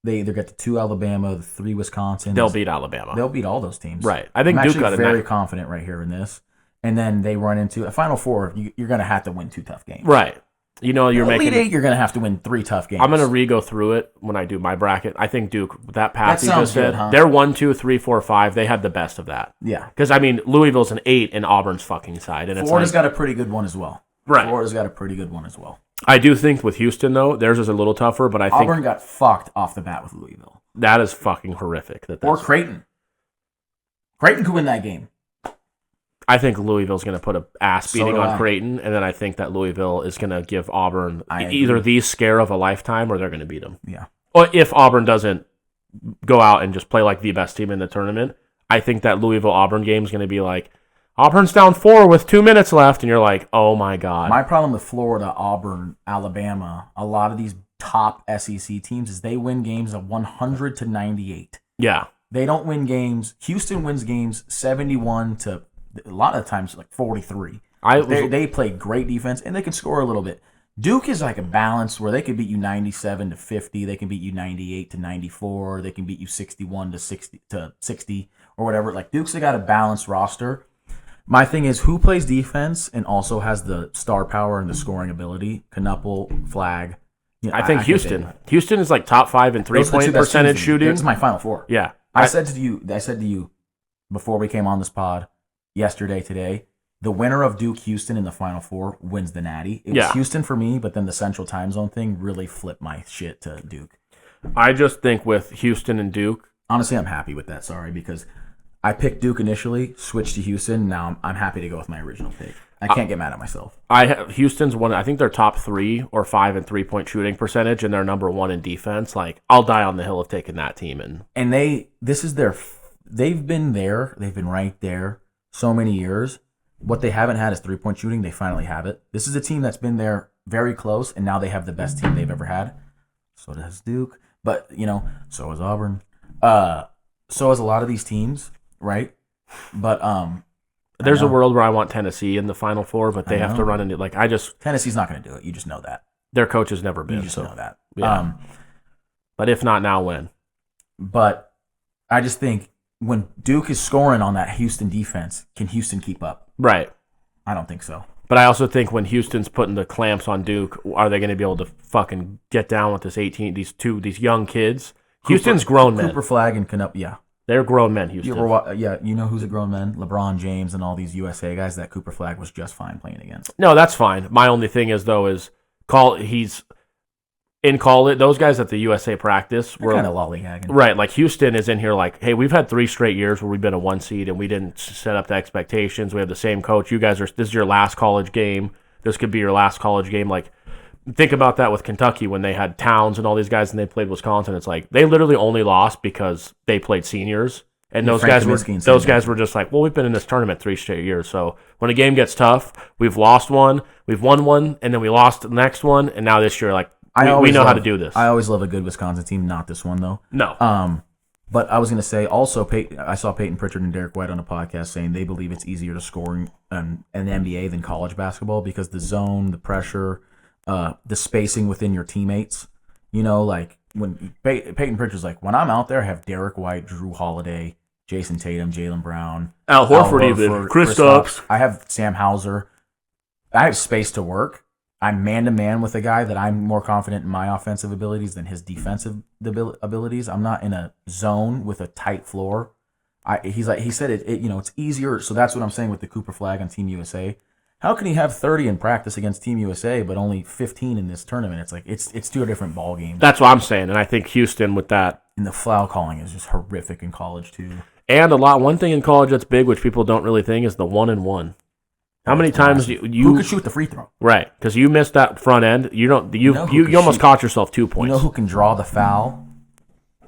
Speaker 2: They either get the 2 Alabama, the 3 Wisconsin.
Speaker 1: They'll beat Alabama.
Speaker 2: They'll beat all those teams.
Speaker 1: Right. I think
Speaker 2: I'm
Speaker 1: Duke
Speaker 2: actually
Speaker 1: got a
Speaker 2: very
Speaker 1: nice.
Speaker 2: confident right here in this. And then they run into a Final Four. You're going to have to win 2 tough games.
Speaker 1: Right. You know, you're
Speaker 2: Elite
Speaker 1: making.
Speaker 2: Eight, you're going to have to win 3 tough games.
Speaker 1: I'm going to re-go through it when I do my bracket. I think Duke, that path
Speaker 2: That
Speaker 1: you
Speaker 2: sounds
Speaker 1: just said,
Speaker 2: good, huh?
Speaker 1: they're 1, 2, 3, 4, 5. They had the best of that.
Speaker 2: Yeah.
Speaker 1: Because, I mean, Louisville's an 8 in Auburn's fucking side. And
Speaker 2: Florida's
Speaker 1: it's like,
Speaker 2: got a pretty good one as well.
Speaker 1: Right.
Speaker 2: Florida's got a pretty good one as well.
Speaker 1: I do think with Houston, though, theirs is a little tougher, but I think
Speaker 2: Auburn got fucked off the bat with Louisville.
Speaker 1: that is fucking horrific.
Speaker 2: Or Creighton. Creighton could win that game.
Speaker 1: I think Louisville's going to put a ass
Speaker 2: So
Speaker 1: beating
Speaker 2: do
Speaker 1: on
Speaker 2: I.
Speaker 1: Creighton, and then I think that Louisville is going to give Auburn
Speaker 2: I
Speaker 1: either
Speaker 2: agree.
Speaker 1: the scare of a lifetime or they're going to beat them.
Speaker 2: Yeah.
Speaker 1: Or if Auburn doesn't go out and just play like the best team in the tournament, I think that Louisville-Auburn game is going to be like, Auburn's down 4 with 2 minutes left, and you're like, oh my God.
Speaker 2: My problem with Florida, Auburn, Alabama, a lot of these top SEC teams is they win games of 100 to 98.
Speaker 1: Yeah.
Speaker 2: They don't win games. Houston wins games 71 to a lot of times like 43. They play great defense and they can score a little bit. Duke is like a balance where they could beat you 97 to 50. They can beat you 98 to 94. They can beat you 61 to 60 or whatever. Like Duke's got a balanced roster. My thing is who plays defense and also has the star power and the scoring ability. Knuppel, Flag. You know,
Speaker 1: I think
Speaker 2: could
Speaker 1: Houston.
Speaker 2: say-
Speaker 1: Houston is like top 5 in
Speaker 2: Those are the 2
Speaker 1: 3-point
Speaker 2: best
Speaker 1: percentage
Speaker 2: teams in the league.
Speaker 1: shooting.
Speaker 2: This is my Final Four.
Speaker 1: Yeah.
Speaker 2: I said to you before we came on this pod today, the winner of Duke Houston in the Final Four wins the Natty. It was
Speaker 1: Yeah.
Speaker 2: Houston for me, but then the Central Time Zone thing really flipped my shit to Duke.
Speaker 1: I just think with Houston and Duke,
Speaker 2: Honestly, I'm happy with that. Sorry, because I picked Duke initially, switched to Houston. Now I'm happy to go with my original pick. I can't get mad at myself.
Speaker 1: Houston's one. I think they're top 3 or 5 in 3-point shooting percentage, and they're number 1 in defense. Like I'll die on the hill of taking that team.
Speaker 2: And they've been there. They've been right there so many years. What they haven't had is 3-point shooting. They finally have it. This is a team that's been there very close, and now they have the best team they've ever had. So does Duke, but so is Auburn. So is a lot of these teams, right? But
Speaker 1: there's a world where I want Tennessee in the Final Four, but they
Speaker 2: I
Speaker 1: have to
Speaker 2: know.
Speaker 1: run into
Speaker 2: Tennessee's not going to do it. You just know that.
Speaker 1: their coach has never
Speaker 2: You
Speaker 1: been.
Speaker 2: just
Speaker 1: So
Speaker 2: know that.
Speaker 1: yeah. But if not now, when?
Speaker 2: But I just think when Duke is scoring on that Houston defense, can Houston keep up?
Speaker 1: Right.
Speaker 2: I don't think so.
Speaker 1: But I also think when Houston's putting the clamps on Duke, are they going to be able to fucking get down with these young kids? Houston's grown men.
Speaker 2: Cooper Flag and Canup, yeah.
Speaker 1: They're grown men, Houston.
Speaker 2: You know who's a grown man? LeBron James and all these USA guys that Cooper Flag was just fine playing against.
Speaker 1: No, that's fine. My only thing is though those guys at the USA practice were
Speaker 2: kind of lollygagging.
Speaker 1: right. Like Houston is in here like, hey, we've had 3 straight years where we've been a 1 seed and we didn't set up the expectations. We have the same coach. You guys this is your last college game. This could be your last college game. Like, think about that with Kentucky when they had Towns and all these guys and they played Wisconsin. It's like they literally only lost because they played seniors. And
Speaker 2: Yeah,
Speaker 1: those
Speaker 2: Frank
Speaker 1: guys
Speaker 2: Kaminsky and
Speaker 1: those
Speaker 2: Sam
Speaker 1: guys were just like, well, we've been in this tournament 3 straight years. So when a game gets tough, we've lost one, we've won one, and then we lost the next one, and now this year, like we know how to do this.
Speaker 2: I always love a good Wisconsin team. Not this one though.
Speaker 1: No.
Speaker 2: But I was going to say also, I saw Peyton Pritchard and Derek White on a podcast saying they believe it's easier to score in an NBA than college basketball because the zone, the pressure, the spacing within your teammates. Like when Peyton Pritchard's like, when I'm out there, I have Derek White, Drew Holiday, Jason Tatum, Jaylen Brown,
Speaker 1: Al Horford even, Kristaps.
Speaker 2: I have Sam Hauser. I have space to work. I'm man-to-man with a guy that I'm more confident in my offensive abilities than his defensive abilities. I'm not in a zone with a tight floor. He said it's easier. So that's what I'm saying with the Cooper Flag on Team USA. How can he have 30 in practice against Team USA, but only 15 in this tournament? It's like it's 2 different ball games.
Speaker 1: That's what I'm saying, and I think Houston with that.
Speaker 2: And the foul calling is just horrific in college too.
Speaker 1: And one thing in college that's big, which people don't really think, is the 1-and-1. How many times you
Speaker 2: who could shoot the free throw?
Speaker 1: Right, because you missed that front end. You almost caught yourself 2 points.
Speaker 2: You know who can draw the foul,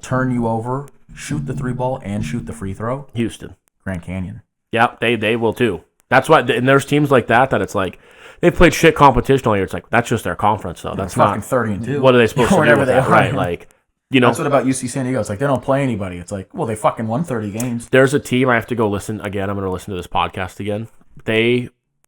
Speaker 2: turn you over, shoot the 3-ball, and shoot the free throw?
Speaker 1: Houston,
Speaker 2: Grand Canyon.
Speaker 1: Yeah, they will too. That's why, and there's teams like that it's like they've played shit competition all year. It's like that's just their conference though. That's
Speaker 2: fucking
Speaker 1: not
Speaker 2: 30-2.
Speaker 1: What are they supposed to do
Speaker 2: Whenever
Speaker 1: with
Speaker 2: they
Speaker 1: that?
Speaker 2: are.
Speaker 1: Right, like
Speaker 2: That's what about UC San Diego. It's like they don't play anybody. It's like, well, they fucking won 30 games.
Speaker 1: There's a team I have to go listen again. I'm going to listen to this podcast again.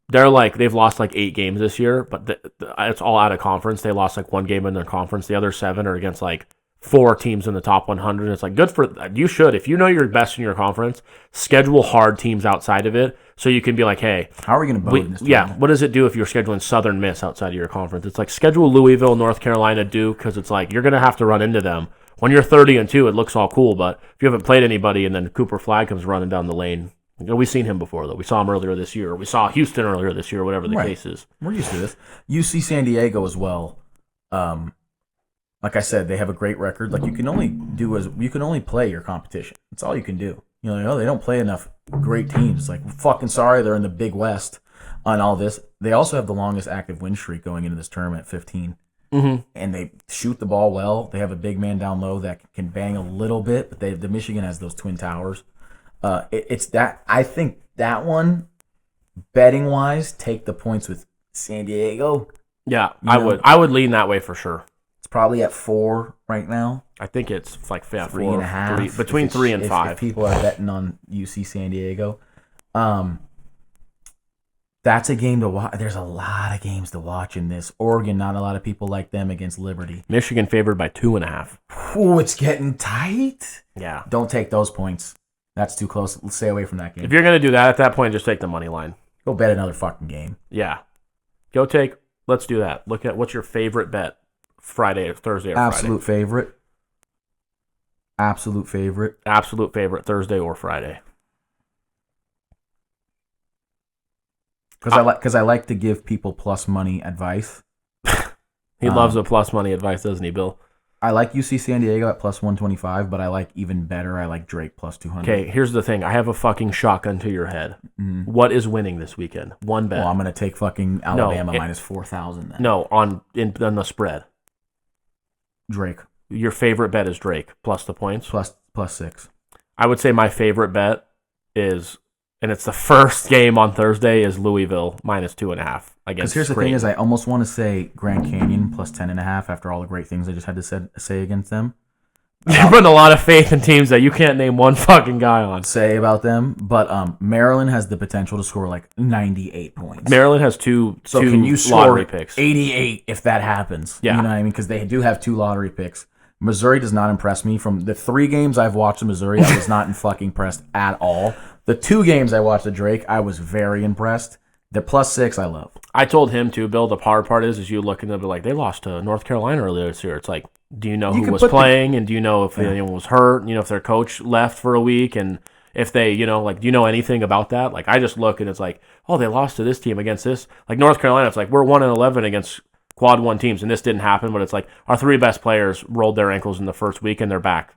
Speaker 1: They're like they've lost like 8 games this year, but it's all out of conference. They lost like 1 game in their conference. The other 7 are against like 4 teams in the top 100. It's like good for you should if you know you're best in your conference, schedule hard teams outside of it so you can be like, hey,
Speaker 2: how are we going to vote in this tournament?
Speaker 1: what does it do if you're scheduling Southern Miss outside of your conference? It's like schedule Louisville, North Carolina, Duke, because it's like you're going to have to run into them. When you're 30-2, it looks all cool, but if you haven't played anybody and then Cooper Flag comes running down the lane, we've seen him before though. We saw him earlier this year. We saw Houston earlier this year, whatever the case is.
Speaker 2: We're used to this. UC San Diego as well. Like I said, they have a great record. Like you can only play your competition. That's all you can do. They don't play enough great teams. Like fucking sorry, they're in the Big West on all this. They also have the longest active win streak going into this tournament, 15.
Speaker 1: Mm-hmm.
Speaker 2: And they shoot the ball well. They have a big man down low that can bang a little bit, but the Michigan has those twin towers. It's that I think that one, betting wise, take the points with San Diego.
Speaker 1: Yeah, I would lean that way for sure.
Speaker 2: It's probably at 4 right now.
Speaker 1: I think it's like
Speaker 2: 3.5
Speaker 1: between 3 and 5.
Speaker 2: If people are betting on UC San Diego, that's a game to watch. There's a lot of games to watch in this. Oregon, not a lot of people like them against Liberty.
Speaker 1: Michigan favored by 2.5.
Speaker 2: Ooh, it's getting tight.
Speaker 1: Yeah,
Speaker 2: don't take those points. That's too close. Let's stay away from that game.
Speaker 1: If you're gonna do that at that point, just take the money line.
Speaker 2: Go bet another fucking game.
Speaker 1: Yeah, let's do that. Look at what's your favorite bet. Friday, Thursday, or
Speaker 2: Absolute
Speaker 1: Friday.
Speaker 2: favorite. Absolute favorite.
Speaker 1: Absolute favorite Thursday or Friday.
Speaker 2: Because I like to give people plus money advice.
Speaker 1: He loves a plus money advice, doesn't he, Bill?
Speaker 2: I like UC San Diego at plus 125, but I like even better. I like Drake plus 200.
Speaker 1: Okay, here's the thing. I have a fucking shotgun to your head.
Speaker 2: Mm-hmm.
Speaker 1: What is winning this weekend? One bet.
Speaker 2: Well, I'm gonna take fucking Alabama minus 4,000. Then.
Speaker 1: No, on the spread.
Speaker 2: Drake.
Speaker 1: Your favorite bet is Drake plus the points?
Speaker 2: Plus 6.
Speaker 1: I would say my favorite bet is, and it's the first game on Thursday, is Louisville minus 2.5 against
Speaker 2: Because here's the thing is I almost want to say Grand Canyon plus 10.5 after all the great things I just had to say against them.
Speaker 1: You're putting a lot of faith in teams that you can't name one fucking guy on.
Speaker 2: Say about them, but Maryland has the potential to score like 98 points.
Speaker 1: Maryland has two
Speaker 2: can you
Speaker 1: lottery
Speaker 2: score
Speaker 1: picks.
Speaker 2: 88 if that happens?
Speaker 1: Yeah.
Speaker 2: You know what I mean? Because they do have 2 lottery picks. Missouri does not impress me. From the 3 games I've watched of Missouri, I was not fucking impressed at all. The 2 games I watched of Drake, I was very impressed. The plus 6 I love.
Speaker 1: I told him too, Bill, the hard part is you look and they'll be like, they lost to North Carolina earlier this year. It's like, do you know who was playing and do you know if anyone was hurt? You know, if their coach left for a week and if they, do you know anything about that? Like, I just look and it's like, oh, they lost to this team against this. Like, North Carolina, it's like, we're 1-11 against quad 1 teams and this didn't happen, but it's like, our 3 best players rolled their ankles in the first week and they're back.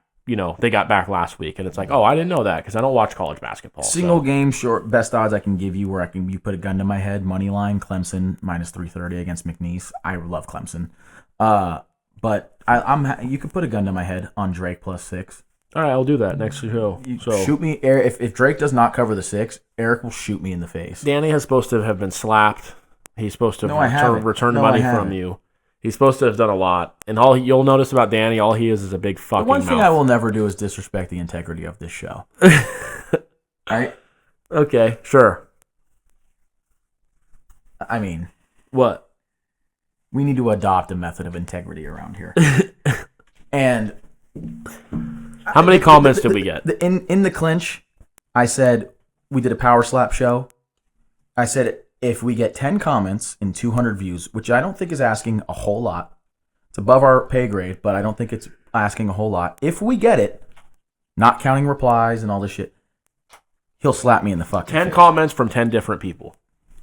Speaker 1: They got back last week, and it's like, oh, I didn't know that because I don't watch college basketball.
Speaker 2: Single game short best odds I can give you where you put a gun to my head, money line, Clemson minus 330 against McNeese. I love Clemson, but you could put a gun to my head on Drake plus 6.
Speaker 1: All right, I'll do that next show. So
Speaker 2: shoot me, if Drake does not cover the 6, Eric will shoot me in the face.
Speaker 1: Danny is supposed to have been slapped. He's supposed to return money from you. He's supposed to have done a lot. And all you'll notice about Danny, all he is a big fucking
Speaker 2: The one thing
Speaker 1: mouth.
Speaker 2: I will never do is disrespect the integrity of this show. Right?
Speaker 1: Okay, sure.
Speaker 2: I mean,
Speaker 1: what?
Speaker 2: We need to adopt a method of integrity around here. And
Speaker 1: how many comments did we get?
Speaker 2: In the clinch, I said we did a power slap show. I said if we get 10 comments and 200 views, which I don't think is asking a whole lot. It's above our pay grade, but I don't think it's asking a whole lot. If we get it, not counting replies and all this shit, he'll slap me in the fucking
Speaker 1: 10
Speaker 2: face.
Speaker 1: comments from 10 different people.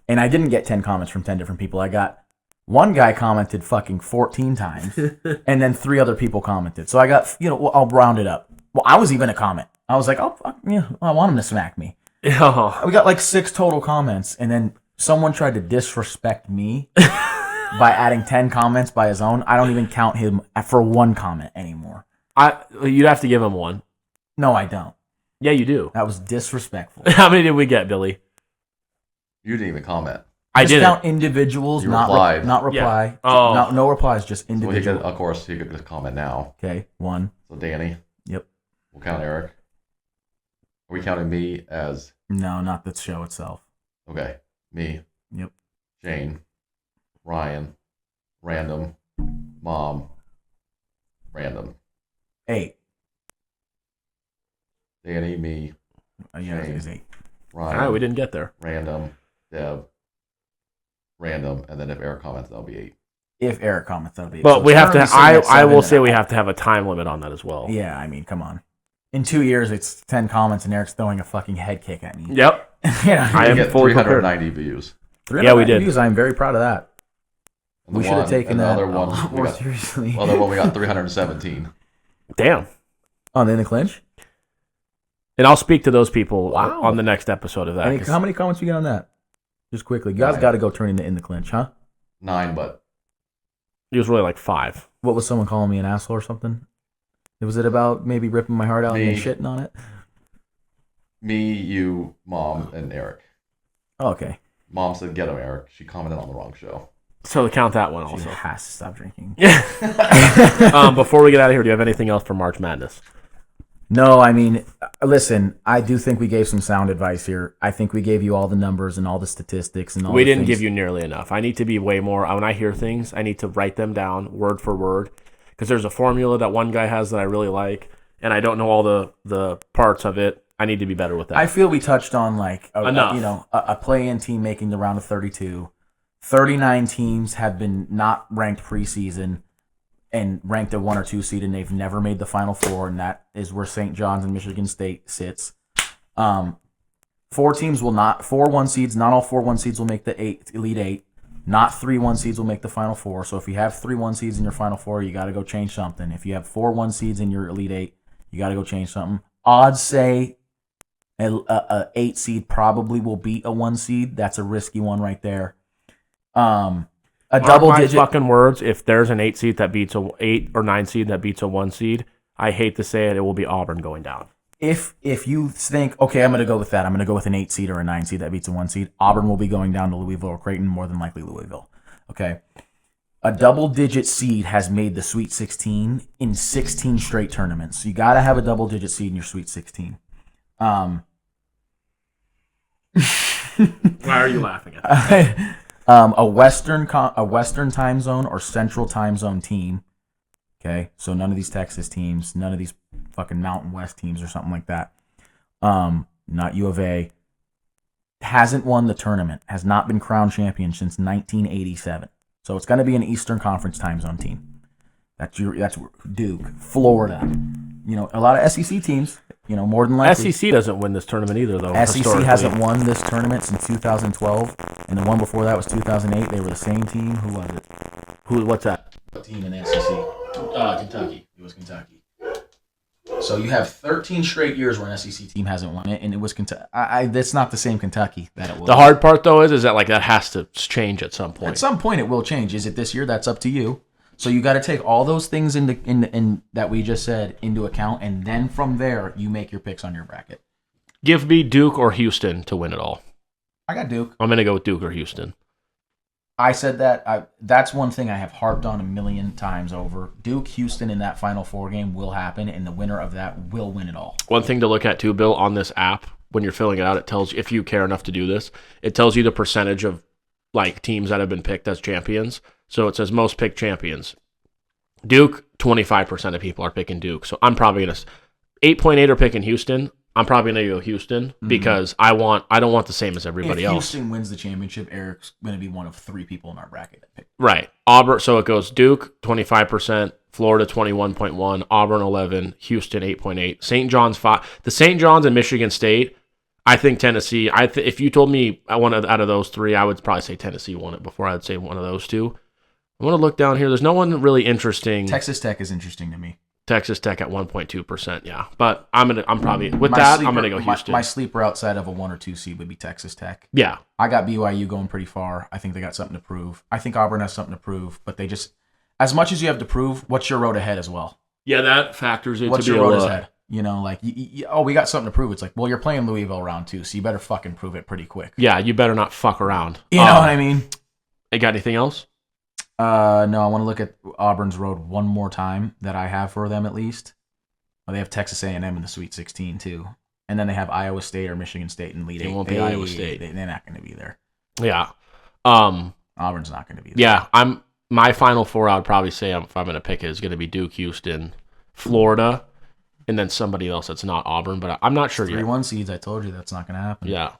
Speaker 2: And I didn't get 10 comments from 10 different people. I got one guy commented fucking 14 times, and then 3 other people commented. So I got, I'll round it up. Well, I was even a comment. I was like, oh, fuck, yeah, I want him to smack me.
Speaker 1: Oh.
Speaker 2: We got like 6 total comments, and then someone tried to disrespect me by adding 10 comments by his own. I don't even count him for 1 comment anymore.
Speaker 1: You'd have to give him 1.
Speaker 2: No, I don't.
Speaker 1: Yeah, you do.
Speaker 2: That was disrespectful.
Speaker 1: How many did we get, Billy?
Speaker 3: You didn't even comment.
Speaker 1: I didn't.
Speaker 2: Count individuals, not reply.
Speaker 1: Yeah. Oh.
Speaker 2: No replies, just individual.
Speaker 3: So of course, he could just comment now.
Speaker 2: Okay, 1.
Speaker 3: So Danny.
Speaker 2: Yep.
Speaker 3: We'll count Eric. Are we counting me as?
Speaker 2: No, not the show itself.
Speaker 3: Okay, me.
Speaker 2: Yep.
Speaker 3: Shane. Ryan. Random. Mom. Random.
Speaker 2: 8.
Speaker 3: Danny, me,
Speaker 2: Yeah, I think it's 8.
Speaker 1: All
Speaker 3: Ryan.
Speaker 1: right, we didn't get there.
Speaker 3: Random, Deb, random, and then if Eric comments, that'll be 8.
Speaker 2: If Eric comments, that'll be 8.
Speaker 1: But
Speaker 2: So
Speaker 1: we
Speaker 2: it's
Speaker 1: have to.
Speaker 2: currently sitting at
Speaker 1: I will
Speaker 2: 7,
Speaker 1: say
Speaker 2: and
Speaker 1: we have to have a time limit on that as well.
Speaker 2: Yeah, I mean, come on. In 2 years, it's 10 comments, and Eric's throwing a fucking head kick at me.
Speaker 1: Yep.
Speaker 2: Yeah,
Speaker 1: I
Speaker 3: We
Speaker 1: am
Speaker 3: get
Speaker 1: fully prepared.
Speaker 3: 390 views.
Speaker 1: Yeah, we did.
Speaker 2: Views, I'm very proud of that.
Speaker 3: And the
Speaker 2: We should have
Speaker 3: one-
Speaker 2: taken
Speaker 3: and the
Speaker 2: that
Speaker 3: other
Speaker 2: a
Speaker 3: one.
Speaker 2: lot
Speaker 3: We
Speaker 2: more
Speaker 3: got,
Speaker 2: seriously.
Speaker 3: the other one we got 317.
Speaker 1: Damn.
Speaker 2: On in the clinch?
Speaker 1: And I'll speak to those people
Speaker 2: Wow.
Speaker 1: on the next episode of that. 'cause
Speaker 2: How many comments you get on that? Just quickly. You guys
Speaker 3: 9.
Speaker 2: got to go turn into in the clinch, huh?
Speaker 3: 9, but
Speaker 1: It was really like 5.
Speaker 2: What was someone calling me an asshole or something? Was it about maybe ripping my heart out
Speaker 3: Me.
Speaker 2: and then shitting on it?
Speaker 3: me, you, Mom, and Eric.
Speaker 2: Oh, okay.
Speaker 3: Mom said, "Get him, Eric." She commented on the wrong show.
Speaker 1: So count that one
Speaker 2: She
Speaker 1: also.
Speaker 2: has to stop drinking.
Speaker 1: Before we get out of here, do you have anything else for March Madness?
Speaker 2: No, I mean, listen, I do think we gave some sound advice here. I think we gave you all the numbers and all the statistics and all
Speaker 1: We
Speaker 2: the
Speaker 1: didn't
Speaker 2: things.
Speaker 1: give you nearly enough. I need to be way more. When I hear things, I need to write them down word for word because there's a formula that one guy has that I really like, and I don't know all the parts of it. I need to be better with that.
Speaker 2: I feel we touched on like
Speaker 1: Enough.
Speaker 2: a play-in team making the round of 32. 39 teams have been not ranked preseason and ranked a 1 or 2 seed, and they've never made the Final Four, and that is where St. John's and Michigan State sits. 4 teams will not 4 1 seeds. Not all 4 1 seeds will make the Elite 8. Not 3 1 seeds will make the Final Four. So if you have 3 1 seeds in your Final Four, you got to go change something. If you have 4 1 seeds in your Elite 8, you got to go change something. Odds say a 8 seed probably will beat a 1 seed. That's a risky one right there. A
Speaker 1: Mark
Speaker 2: double
Speaker 1: my
Speaker 2: digit.
Speaker 1: fucking words. If there's an 8 seed that beats a 8 or 9 seed that beats a 1 seed, I hate to say it, it will be Auburn going down.
Speaker 2: If you think, okay, I'm going to go with that. I'm going to go with an 8 seed or a 9 seed that beats a 1 seed. Auburn will be going down to Louisville or Creighton, more than likely Louisville. Okay. A double-digit seed has made the Sweet 16 in 16 straight tournaments. So you got to have a double-digit seed in your Sweet 16.
Speaker 1: Why are you laughing at that?
Speaker 2: A Western time zone or Central time zone team. Okay, so none of these Texas teams, none of these fucking Mountain West teams or something like that. Not U of A. Hasn't won the tournament. Has not been crowned champion since 1987. So it's going to be an Eastern Conference time zone team. That's Duke, Florida. You know, a lot of SEC teams. You know, more than likely.
Speaker 1: SEC doesn't win this tournament either, though.
Speaker 2: SEC
Speaker 1: historically.
Speaker 2: hasn't won this tournament since 2012, and the one before that was 2008. They were the same team. Who was it?
Speaker 1: What's that?
Speaker 2: What team in the SEC? Kentucky. It was Kentucky. So you have 13 straight years where an SEC team hasn't won it, and it was Kentucky. That's not the same Kentucky that it was.
Speaker 1: The hard part, though, is that like that has to change at some point.
Speaker 2: At some point, it will change. Is it this year? That's up to you. So you got to take all those things in that we just said into account, and then from there you make your picks on your bracket.
Speaker 1: Give me Duke or Houston to win it all.
Speaker 2: I got Duke.
Speaker 1: I'm going to go with Duke or Houston.
Speaker 2: I said that. That's one thing I have harped on a million times over. Duke, Houston in that Final Four game will happen, and the winner of that will win it all.
Speaker 1: One thing to look at, too, Bill, on this app, when you're filling it out, it tells you, if you care enough to do this, it tells you the percentage of like teams that have been picked as champions. So it says most picked champions. Duke, 25% of people are picking Duke. So I'm probably going to 8.8 are picking Houston. I'm probably going to go Houston because I don't want the same as everybody
Speaker 2: if
Speaker 1: else.
Speaker 2: Houston wins the championship, Eric's going to be one of 3 people in our bracket that pick.
Speaker 1: Right. Auburn. So it goes Duke 25%, Florida 21.1, Auburn 11, Houston 8.8, St. John's 5. The St. John's and Michigan State. I think Tennessee. If you told me I wanted out of those 3, I would probably say Tennessee won it before I'd say one of those 2. I want to look down here. There's no one really interesting.
Speaker 2: Texas Tech is interesting to me.
Speaker 1: Texas Tech at 1.2%. Yeah, but I'm probably with that. I'm gonna go Houston.
Speaker 2: My sleeper outside of a 1 or 2 seed would be Texas Tech.
Speaker 1: Yeah,
Speaker 2: I got BYU going pretty far. I think they got something to prove. I think Auburn has something to prove, but they just, as much as you have to prove, what's your road ahead as well?
Speaker 1: yeah, that factors into
Speaker 2: What's your road ahead? You know, like, we got something to prove. It's like, well, you're playing Louisville round 2, so you better fucking prove it pretty quick.
Speaker 1: Yeah, you better not fuck around.
Speaker 2: You know what I mean?
Speaker 1: You got anything else?
Speaker 2: No, I want to look at Auburn's road one more time that I have for them at least. Well, they have Texas A&M in the Sweet 16 too, and then they have Iowa State or Michigan State in Elite 8.
Speaker 1: It won't be Iowa State.
Speaker 2: They're not going to be there.
Speaker 1: Yeah.
Speaker 2: Auburn's not going to be there.
Speaker 1: Yeah, my Final Four. I would probably say if I'm going to pick it is going to be Duke, Houston, Florida, and then somebody else that's not Auburn. But I'm not sure yet.
Speaker 2: 3-1 seeds. I told you that's not going to happen.
Speaker 1: Yeah.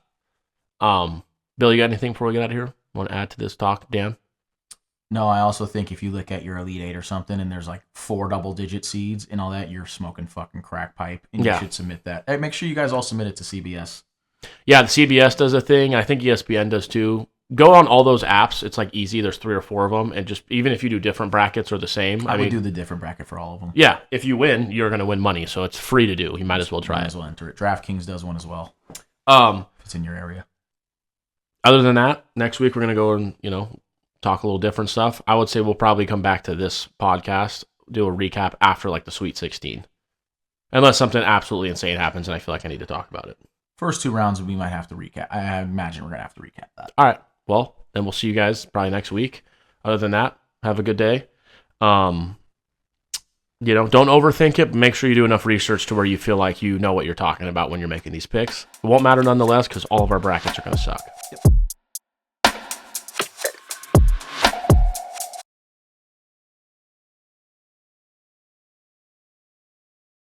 Speaker 1: Bill, you got anything before we get out of here? Want to add to this talk, Dan?
Speaker 2: No, I also think if you look at your Elite Eight or something and there's like 4 double-digit seeds and all that, you're smoking fucking crack pipe, and you should submit that. Hey, make sure you guys all submit it to CBS.
Speaker 1: Yeah, the CBS does a thing. I think ESPN does too. Go on all those apps. It's like easy. There's 3 or 4 of them, and just even if you do different brackets or the same,
Speaker 2: I would do the different bracket for all of them.
Speaker 1: Yeah, if you win, you're going to win money, so it's free to do. You might as well try
Speaker 2: Might
Speaker 1: it.
Speaker 2: as well enter it. DraftKings does one as well.
Speaker 1: If
Speaker 2: it's in your area.
Speaker 1: Other than that, next week we're going to go and talk a little different stuff. I would say we'll probably come back to this podcast, do a recap after like the Sweet 16. Unless something absolutely insane happens and I feel like I need to talk about it.
Speaker 2: First 2 rounds, we might have to recap. I imagine we're going to have to recap that.
Speaker 1: All right. Well, then we'll see you guys probably next week. Other than that, have a good day. Don't overthink it, but make sure you do enough research to where you feel like you know what you're talking about when you're making these picks. It won't matter nonetheless because all of our brackets are going to suck.
Speaker 2: Yep.